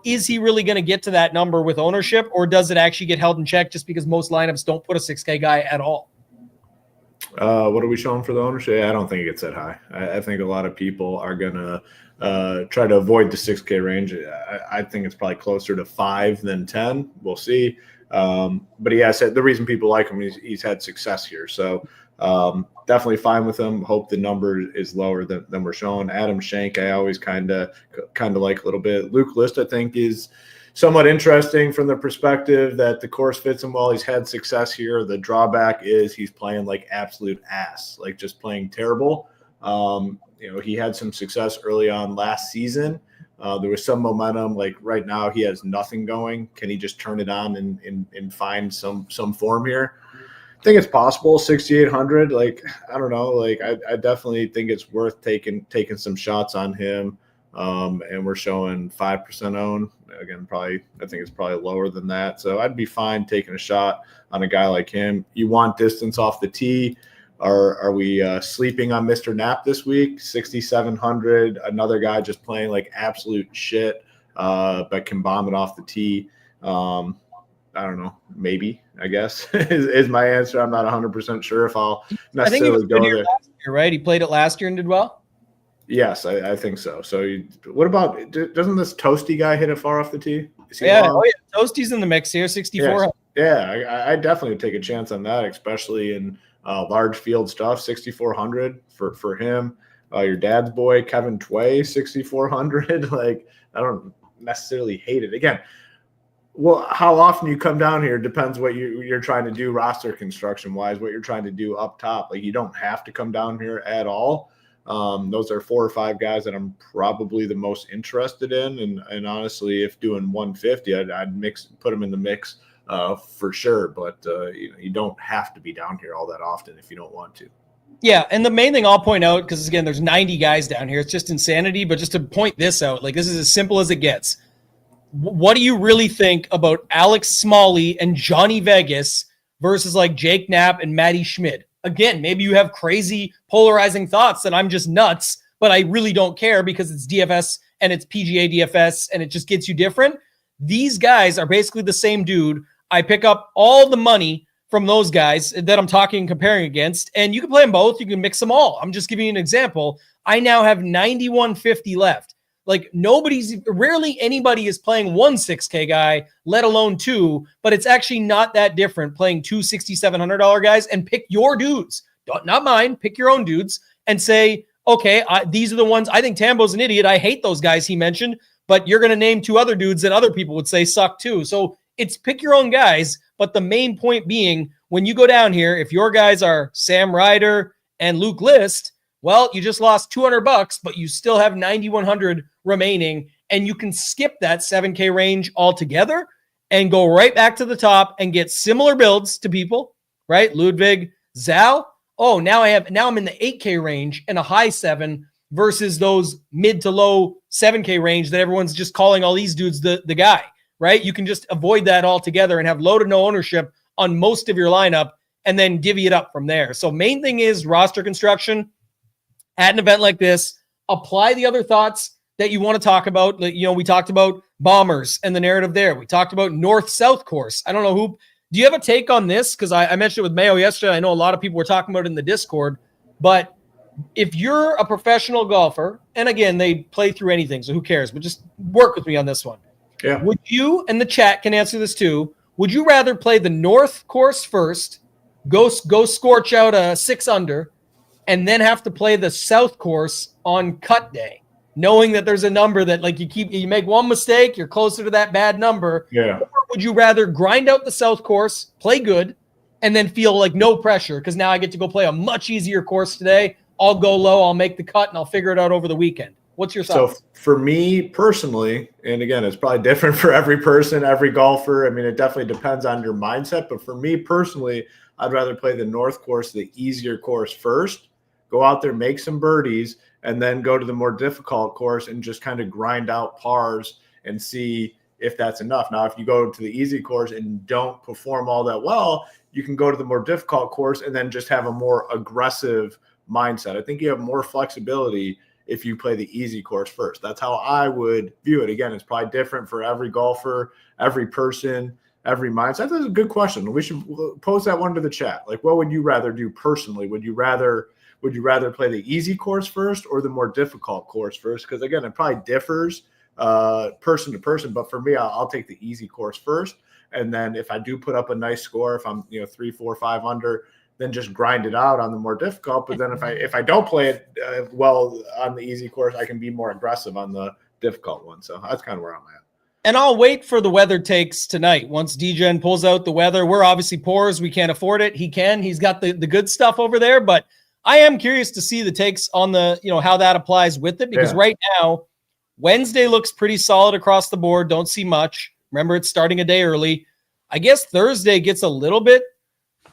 is he really going to get to that number with ownership, or does it actually get held in check just because most lineups don't put a 6K guy at all? What are we showing for the ownership? I don't think it gets that high. I think a lot of people are going to try to avoid the 6K range. I think it's probably closer to 5 than 10. We'll see. But he has said the reason people like him is he's had success here. So definitely fine with him. Hope the number is lower than we're showing. Adam Shank, I always kind of like a little bit. Luke List, I think, is somewhat interesting from the perspective that the course fits him well. He's had success here. The drawback is he's playing like absolute ass, like just playing terrible. He had some success early on last season. There was some momentum. Like right now, he has nothing going. Can he just turn it on and find some form here? I think it's possible. 6,800. Like, I don't know. Like, I definitely think it's worth taking some shots on him. And we're showing 5% own. Again, I think it's probably lower than that. So I'd be fine taking a shot on a guy like him. You want distance off the tee. Are we sleeping on Mr. Knapp this week? 6,700. Another guy just playing like absolute shit, but can bomb it off the tee. I don't know. Maybe, I guess, is my answer. I'm not 100% sure if I'll necessarily go there. Last year, right? He played it last year and did well? Yes, I think so. So what about, doesn't this Toasty guy hit it far off the tee? Yeah. Toasty's in the mix here, 64. Yeah, I definitely take a chance on that, especially in large field stuff. 6,400 for him. Your dad's boy, Kevin Tway, 6,400. Like, I don't necessarily hate it. Again, well, how often you come down here depends what you're trying to do roster construction wise, what you're trying to do up top. Like, you don't have to come down here at all. Those are 4 or 5 guys that I'm probably the most interested in. And honestly, if doing 150, I'd put them in the mix for sure. But you don't have to be down here all that often if you don't want to. Yeah, and the main thing I'll point out, because again, there's 90 guys down here. It's just insanity. But just to point this out, like, this is as simple as it gets. What do you really think about Alex Smalley and Johnny Vegas versus like Jake Knapp and Matty Schmid? Again, maybe you have crazy polarizing thoughts that I'm just nuts, but I really don't care because it's DFS and it's PGA DFS and it just gets you different. These guys are basically the same dude. I pick up all the money from those guys that I'm talking and comparing against, and you can play them both. You can mix them all. I'm just giving you an example. I now have 9,150 left. Like, rarely anybody is playing one 6K guy, let alone 2, but it's actually not that different playing 2 $6,700 guys. And pick your dudes, not mine, pick your own dudes and say, okay, these are the ones. I think Tambo's an idiot. I hate those guys he mentioned, but you're going to name 2 other dudes that other people would say suck too. So it's pick your own guys. But the main point being, when you go down here, if your guys are Sam Ryder and Luke List, well, you just lost $200, but you still have 9,100 remaining, and you can skip that 7K range altogether and go right back to the top and get similar builds to people, right? Ludwig, Zal. Oh, now I'm in the 8K range and a high 7 versus those mid to low 7K range that everyone's just calling all these dudes the guy, right? You can just avoid that altogether and have low to no ownership on most of your lineup and then divvy it up from there. So main thing is roster construction. At an event like this, apply the other thoughts that you want to talk about. We talked about bombers and the narrative there. We talked about north-south course. I don't know who. Do you have a take on this? Because I mentioned it with Mayo yesterday. I know a lot of people were talking about it in the Discord. But if you're a professional golfer, and again, they play through anything, so who cares? But just work with me on this one. Yeah. Would you, and the chat can answer this too, would you rather play the north course first, go scorch out a 6 under, and then have to play the south course on cut day, knowing that there's a number that, like, you make one mistake, you're closer to that bad number? Yeah. Or would you rather grind out the south course, play good, and then feel like no pressure because now I get to go play a much easier course today? I'll go low, I'll make the cut, and I'll figure it out over the weekend. What's your thoughts? So for me personally, and again, it's probably different for every person, every golfer. I mean, it definitely depends on your mindset. But for me personally, I'd rather play the north course, the easier course first, go out there, make some birdies, and then go to the more difficult course and just kind of grind out pars and see if that's enough. Now, if you go to the easy course and don't perform all that well, you can go to the more difficult course and then just have a more aggressive mindset. I think you have more flexibility if you play the easy course first. That's how I would view it. Again, it's probably different for every golfer, every person, every mindset. That's a good question. We should post that one to the chat. Like, what would you rather do personally? Would you rather play the easy course first or the more difficult course first? Because again, it probably differs person to person. But for me, I'll take the easy course first. And then if I do put up a nice score, if I'm 3, 4, 5 under, then just grind it out on the more difficult. But then if I don't play it well on the easy course, I can be more aggressive on the difficult one. So that's kind of where I'm at. And I'll wait for the weather takes tonight. Once DGen pulls out the weather, we're obviously poors. We can't afford it. He can. He's got the good stuff over there. But I am curious to see the takes on the, how that applies with it. Because right now, Wednesday looks pretty solid across the board. Don't see much. Remember, it's starting a day early. I guess Thursday gets a little bit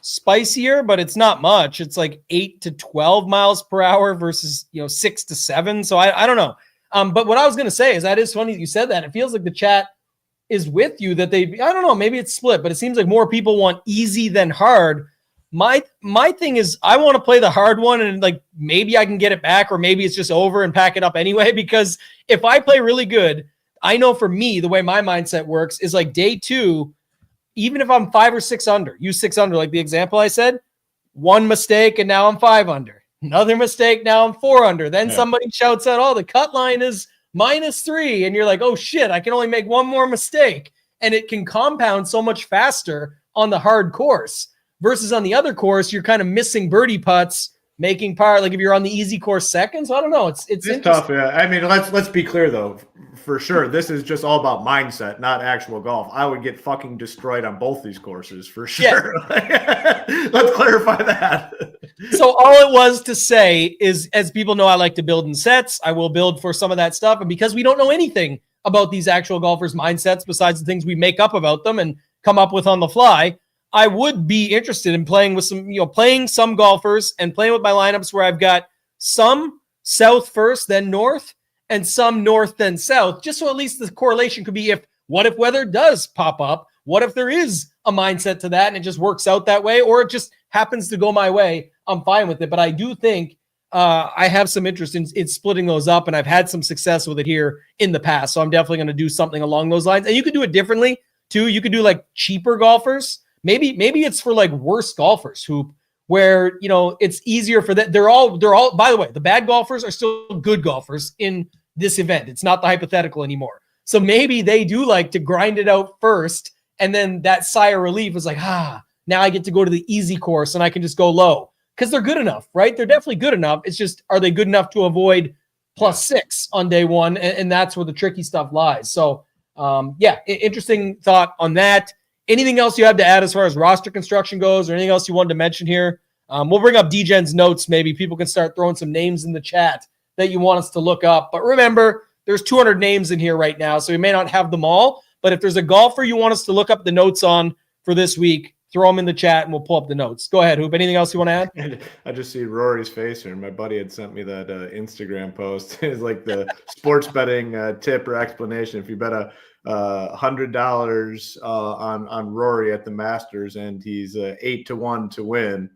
spicier, but it's not much. It's like 8 to 12 miles per hour versus, 6 to 7. So I don't know. But what I was going to say is that is funny that you said that. It feels like the chat is with you that I don't know, maybe it's split, but it seems like more people want easy than hard. My thing is I want to play the hard one and like maybe I can get it back or maybe it's just over and pack it up anyway, because if I play really good, I know for me, the way my mindset works is like day 2, even if I'm 5 or 6 under, use 6 under, like the example I said, one mistake and now I'm 5 under. Another mistake, now I'm 4 under. Then somebody shouts out, oh, the cut line is -3. And you're like, oh shit, I can only make one more mistake. And it can compound so much faster on the hard course versus on the other course, you're kind of missing birdie putts, making par. Like if you're on the easy course second. So I don't know. It's tough. Yeah. I mean, let's be clear though, for sure. This is just all about mindset, not actual golf. I would get fucking destroyed on both these courses for sure. Yeah. Let's clarify that. So all it was to say is, as people know, I like to build in sets. I will build for some of that stuff. And because we don't know anything about these actual golfers' mindsets, besides the things we make up about them and come up with on the fly, I would be interested in playing with some, playing some golfers and playing with my lineups where I've got some south first, then north, and some north, then south, just so at least the correlation could be what if weather does pop up? What if there is a mindset to that and it just works out that way, or it just happens to go my way? I'm fine with it. But I do think I have some interest in splitting those up, and I've had some success with it here in the past. So I'm definitely going to do something along those lines. And you could do it differently too. You could do like cheaper golfers. Maybe it's for like worse golfers where it's easier for that. They're all, by the way, the bad golfers are still good golfers in this event. It's not the hypothetical anymore. So maybe they do like to grind it out first. And then that sigh of relief is like, now I get to go to the easy course and I can just go low because they're good enough, right? They're definitely good enough. It's just, are they good enough to avoid +6 on day 1? And that's where the tricky stuff lies. So interesting thought on that. Anything else you have to add as far as roster construction goes, or anything else you wanted to mention here? We'll bring up DGen's notes. Maybe people can start throwing some names in the chat that you want us to look up. But remember, there's 200 names in here right now, so we may not have them all. But if there's a golfer you want us to look up the notes on for this week, throw them in the chat and we'll pull up the notes. Go ahead, Hoop. Anything else you want to add? I just see Rory's face here. My buddy had sent me that Instagram post. It's like the sports betting tip or explanation. If you bet $100 on Rory at the Masters and he's 8-1 to win,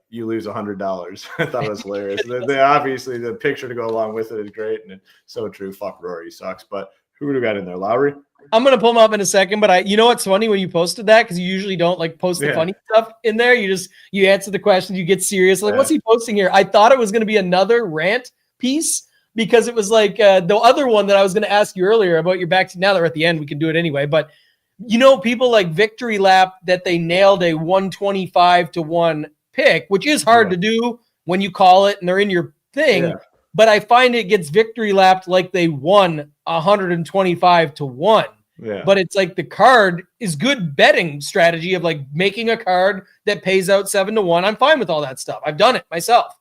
you lose $100. I thought it was hilarious. They obviously the picture to go along with it is great, and it's so true. Fuck Rory, sucks. But who would have got in there? Lowry? I'm gonna pull him up in a second, but you know what's funny when you posted that, because you usually don't like post the funny stuff in there. You answer the question, you get serious. Like, what's he posting here? I thought it was gonna be another rant piece, because it was like the other one that I was going to ask you earlier about your back. Now that we're at the end, we can do it anyway. But people like Victory Lap that they nailed a 125 to 1 pick, which is hard to do when you call it and they're in your thing. Yeah. But I find it gets victory lapped like they won 125 to 1. Yeah. But it's like the card is good betting strategy of like making a card that pays out 7 to 1. I'm fine with all that stuff. I've done it myself.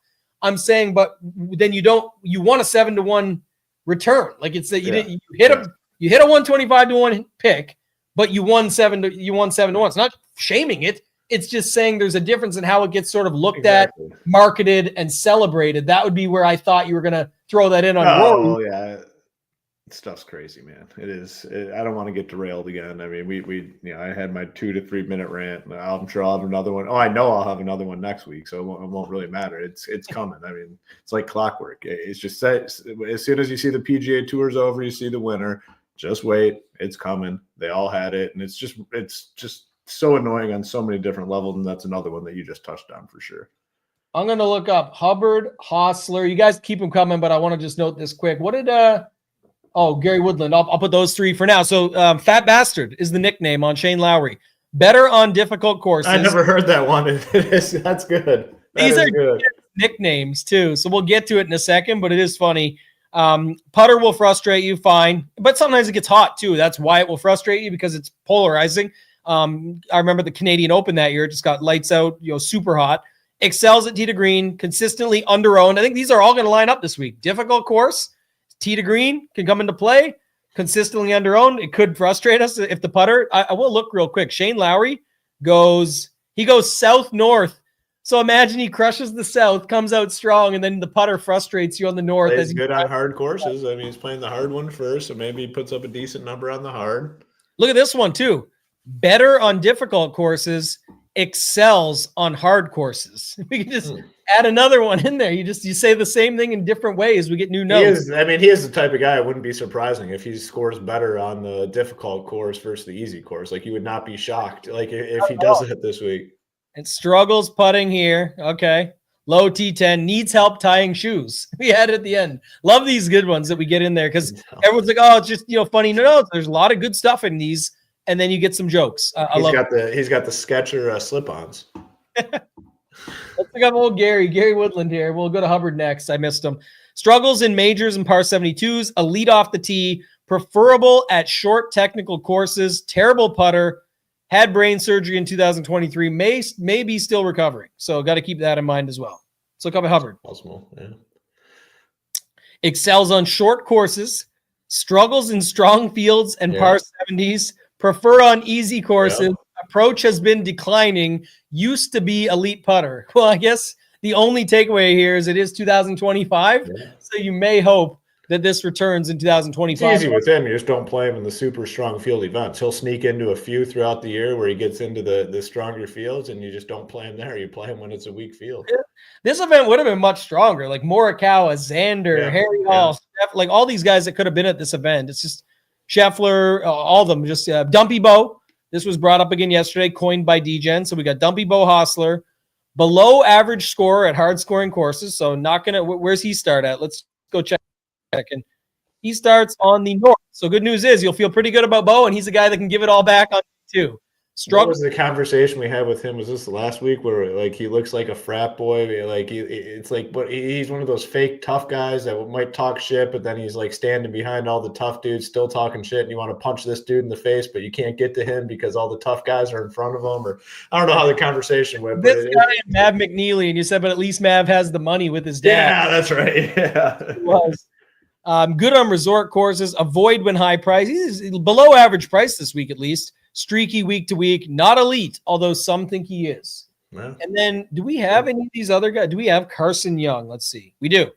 I'm saying, but then you want a 7 to 1 return. Like it's that you hit a 125 to 1 pick, but you won 7 to 1. It's not shaming it. It's just saying there's a difference in how it gets sort of looked at, marketed, and celebrated. That would be where I thought you were going to throw that in on Rory. Oh yeah. Stuff's crazy, man. It is. I don't want to get derailed again. I mean, we I had my 2 to 3 minute rant. I'm sure I'll have another one. Oh, I know I'll have another one next week, so it won't really matter. It's coming. I mean, it's like clockwork. It's just as soon as you see the PGA Tour's over, you see the winner. Just wait. It's coming. They all had it, and it's just so annoying on so many different levels. And that's another one that you just touched on for sure. I'm going to look up Hubbard, Hostler. You guys keep them coming, but I want to just note this quick. What did Gary Woodland. I'll put those 3 for now. So Fat Bastard is the nickname on Shane Lowry. Better on difficult courses. I never heard that one. That's good. These are good nicknames too. So we'll get to it in a second, but it is funny. Putter will frustrate you, fine. But sometimes it gets hot too. That's why it will frustrate you, because it's polarizing. I remember the Canadian Open that year. It just got lights out, super hot. Excels at tee to green, consistently under-owned. I think these are all going to line up this week. Difficult course, tee to green can come into play. Consistently under-owned. It could frustrate us if the putter. I will look real quick. Shane Lowry goes south-north. So imagine he crushes the south, comes out strong, and then the putter frustrates you on the north. He's good on hard courses. I mean, he's playing the hard one first, so maybe he puts up a decent number on the hard. Look at this one, too. Better on difficult courses, excels on hard courses. We can just add another one in there. You say the same thing in different ways. We get new notes. He is the type of guy. It wouldn't be surprising if he scores better on the difficult course versus the easy course. Like, you would not be shocked. Like, if he does it this week. And struggles putting here. Okay. Low T10, needs help tying shoes. We had it at the end. Love these good ones that we get in there, because everyone's like, oh, it's just funny. No, there's a lot of good stuff in these, and then you get some jokes. He's got the Sketcher slip-ons. Let's pick up old Gary Woodland here. We'll go to Hubbard next. I missed him. Struggles in majors and par 72s, elite off the tee, preferable at short technical courses, terrible putter, had brain surgery in 2023, may be still recovering. So got to keep that in mind as well. Let's look up at Hubbard. Possible, yeah. Excels on short courses, struggles in strong fields and par 70s, prefer on easy courses. Approach has been declining, used to be elite putter. Well, I guess the only takeaway here is it is 2025, so you may hope that this returns in 2025. It's easy with him. You just don't play him in the super strong field events. He'll sneak into a few throughout the year where he gets into the stronger fields, and you just don't play him there. You play him when it's a weak field. This event would have been much stronger. Like Morikawa, Xander, Harry Hall, Steph, like all these guys that could have been at this event. It's just Scheffler, all of them. Just Dumpy Bo. This was brought up again yesterday, coined by DGen. So we got Dumpy Bo Hostler, below average score at hard scoring courses. So not going to, where's he start at? Let's go check. And he starts on the north. So good news is you'll feel pretty good about Bo, and he's a guy that can give it all back on too. What was the conversation we had with him? Was this last week where like he looks like a frat boy? Like it's like, but he's one of those fake tough guys that might talk shit, but then he's like standing behind all the tough dudes, still talking shit, and you want to punch this dude in the face, but you can't get to him because all the tough guys are in front of him. Or I don't know how the conversation went. This guy and Mav McNeely, and you said, but at least Mav has the money with his dad. Yeah, that's right. Yeah, it was. Good on resort courses. Avoid when high price. He's below average price this week at least. Streaky week to week. Not elite, although some think he is. Yeah. And then do we have any of these other guys? Do we have Carson Young? Let's see. We do.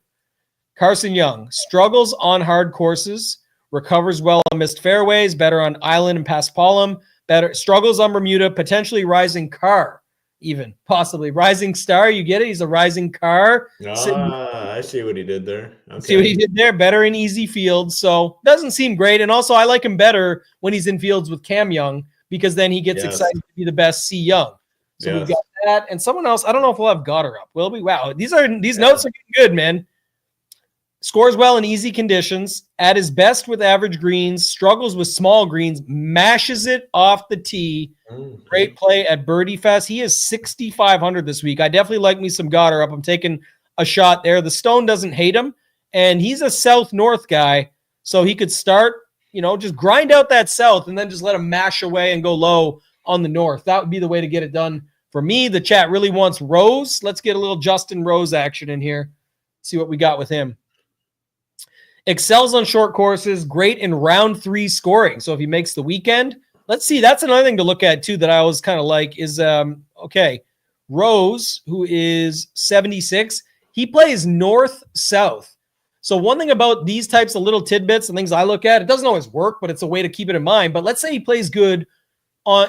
Carson Young struggles on hard courses. Recovers well on missed fairways. Better on island and Paspalum. Better struggles on Bermuda. Potentially rising car. Even possibly rising star. You get it? He's a rising car. I see what he did there. Okay. See what he did there? Better in easy fields. So doesn't seem great. And also I like him better when he's in fields with Cam Young, because then he gets excited to be the best C Young. So we've got that. And someone else, I don't know if we'll have Goddard up. Will we? Wow. These notes are getting good, man. Scores well in easy conditions. At his best with average greens. Struggles with small greens. Mashes it off the tee. Great play at Birdie Fest. He is 6,500 this week. I definitely like me some Goddard up. I'm taking a shot there. The stone doesn't hate him, and he's a south-north guy, so he could start, just grind out that south and then just let him mash away and go low on the north. That would be the way to get it done for me. The chat really wants Rose. Let's get a little Justin Rose action in here. See what we got with him. Excels on short courses. Great in round 3 scoring. So if he makes the weekend, let's see. That's another thing to look at too that I always kind of like is, Rose, who is 76, he plays north-south. So one thing about these types of little tidbits and things I look at, it doesn't always work, but it's a way to keep it in mind. But let's say he plays good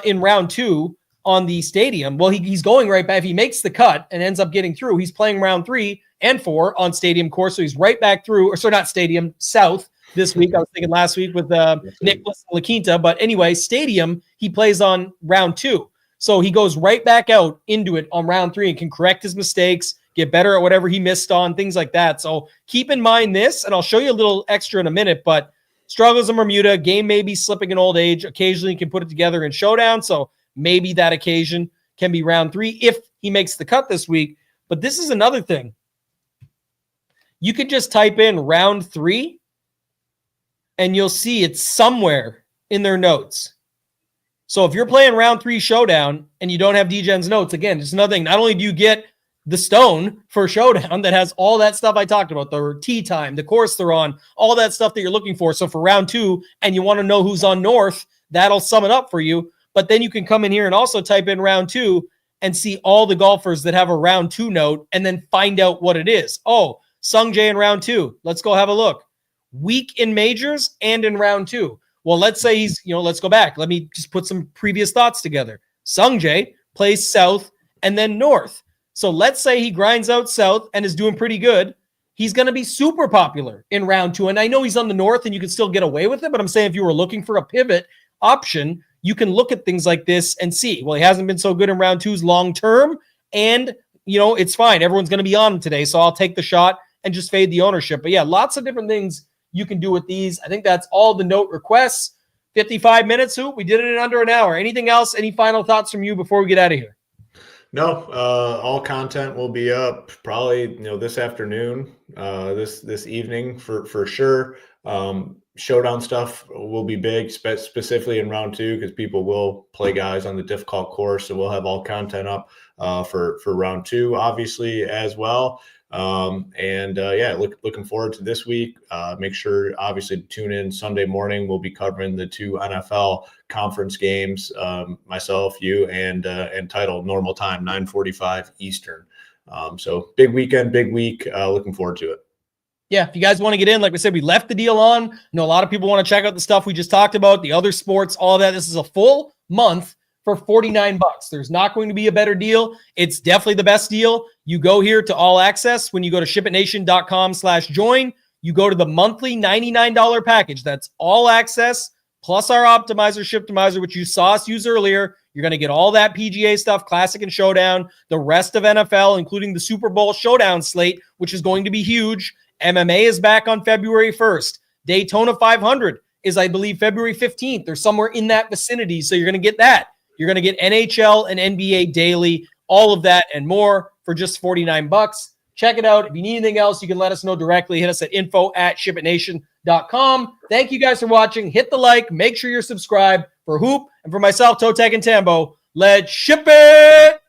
in round 2 on the stadium. Well, he's going right back. If he makes the cut and ends up getting through, he's playing round 3 and 4 on stadium course. So he's right back through, not stadium, south this week. I was thinking last week with Nicholas La Quinta. But anyway, stadium, he plays on round 2. So he goes right back out into it on round 3 and can correct his mistakes, get better at whatever he missed on, things like that. So keep in mind this, and I'll show you a little extra in a minute, but struggles in Bermuda, game may be slipping in old age. Occasionally can put it together in showdown. So maybe that occasion can be round 3 if he makes the cut this week. But this is another thing. you could just type in round 3 and you'll see it's somewhere in their notes. So if you're playing round 3 showdown and you don't have DGen's notes, again, just another thing. Not only do you get the stone for showdown that has all that stuff I talked about, the tee time, the course they're on, all that stuff that you're looking for. So for round 2, and you want to know who's on north, that'll sum it up for you. But then you can come in here and also type in round 2 and see all the golfers that have a round 2 note and then find out what it is. Oh, Sung Jae in round 2. Let's go have a look. Weak in majors and in round 2. Well, let's say he's, let's go back. Let me just put some previous thoughts together. Sung Jae plays south and then north. So let's say he grinds out south and is doing pretty good. He's going to be super popular in round 2. And I know he's on the north and you can still get away with it, but I'm saying if you were looking for a pivot option, you can look at things like this and see, well, he hasn't been so good in round 2s long term. And, it's fine. Everyone's going to be on him today. So I'll take the shot and just fade the ownership. But yeah, lots of different things you can do with these. I think that's all the note requests. 55 minutes, Hoop. We did it in under an hour. Anything else? Any final thoughts from you before we get out of here? No, all content will be up probably, this afternoon, this evening for sure. Showdown stuff will be big, specifically in round 2, because people will play guys on the difficult course. So we'll have all content up for round 2, obviously, as well. Looking forward to this week. Make sure, obviously, to tune in Sunday morning. We'll be covering the 2 NFL conference games, myself, you, and Title, normal time, 9:45 Eastern. So big weekend, big week. Looking forward to it. Yeah, if you guys want to get in, like we said, we left the deal on. I know a lot of people want to check out the stuff we just talked about, the other sports, all of that. This is a full month for $49. There's not going to be a better deal. It's definitely the best deal. You go here to All Access. When you go to shipitnation.com/join, you go to the monthly $99 package. That's All Access plus our optimizer, Shiptimizer, which you saw us use earlier. You're going to get all that PGA stuff, Classic and Showdown, the rest of NFL, including the Super Bowl Showdown slate, which is going to be huge. MMA is back on February 1st. Daytona 500 is, I believe, February 15th or somewhere in that vicinity. So you're going to get that. You're going to get NHL and NBA daily, all of that and more for just $49. Check it out. If you need anything else, you can let us know directly. Hit us at info@shipitnation.com. Thank you guys for watching. Hit the like. Make sure you're subscribed. For Hoop and for myself, ToeTagginTambo, let's ship it!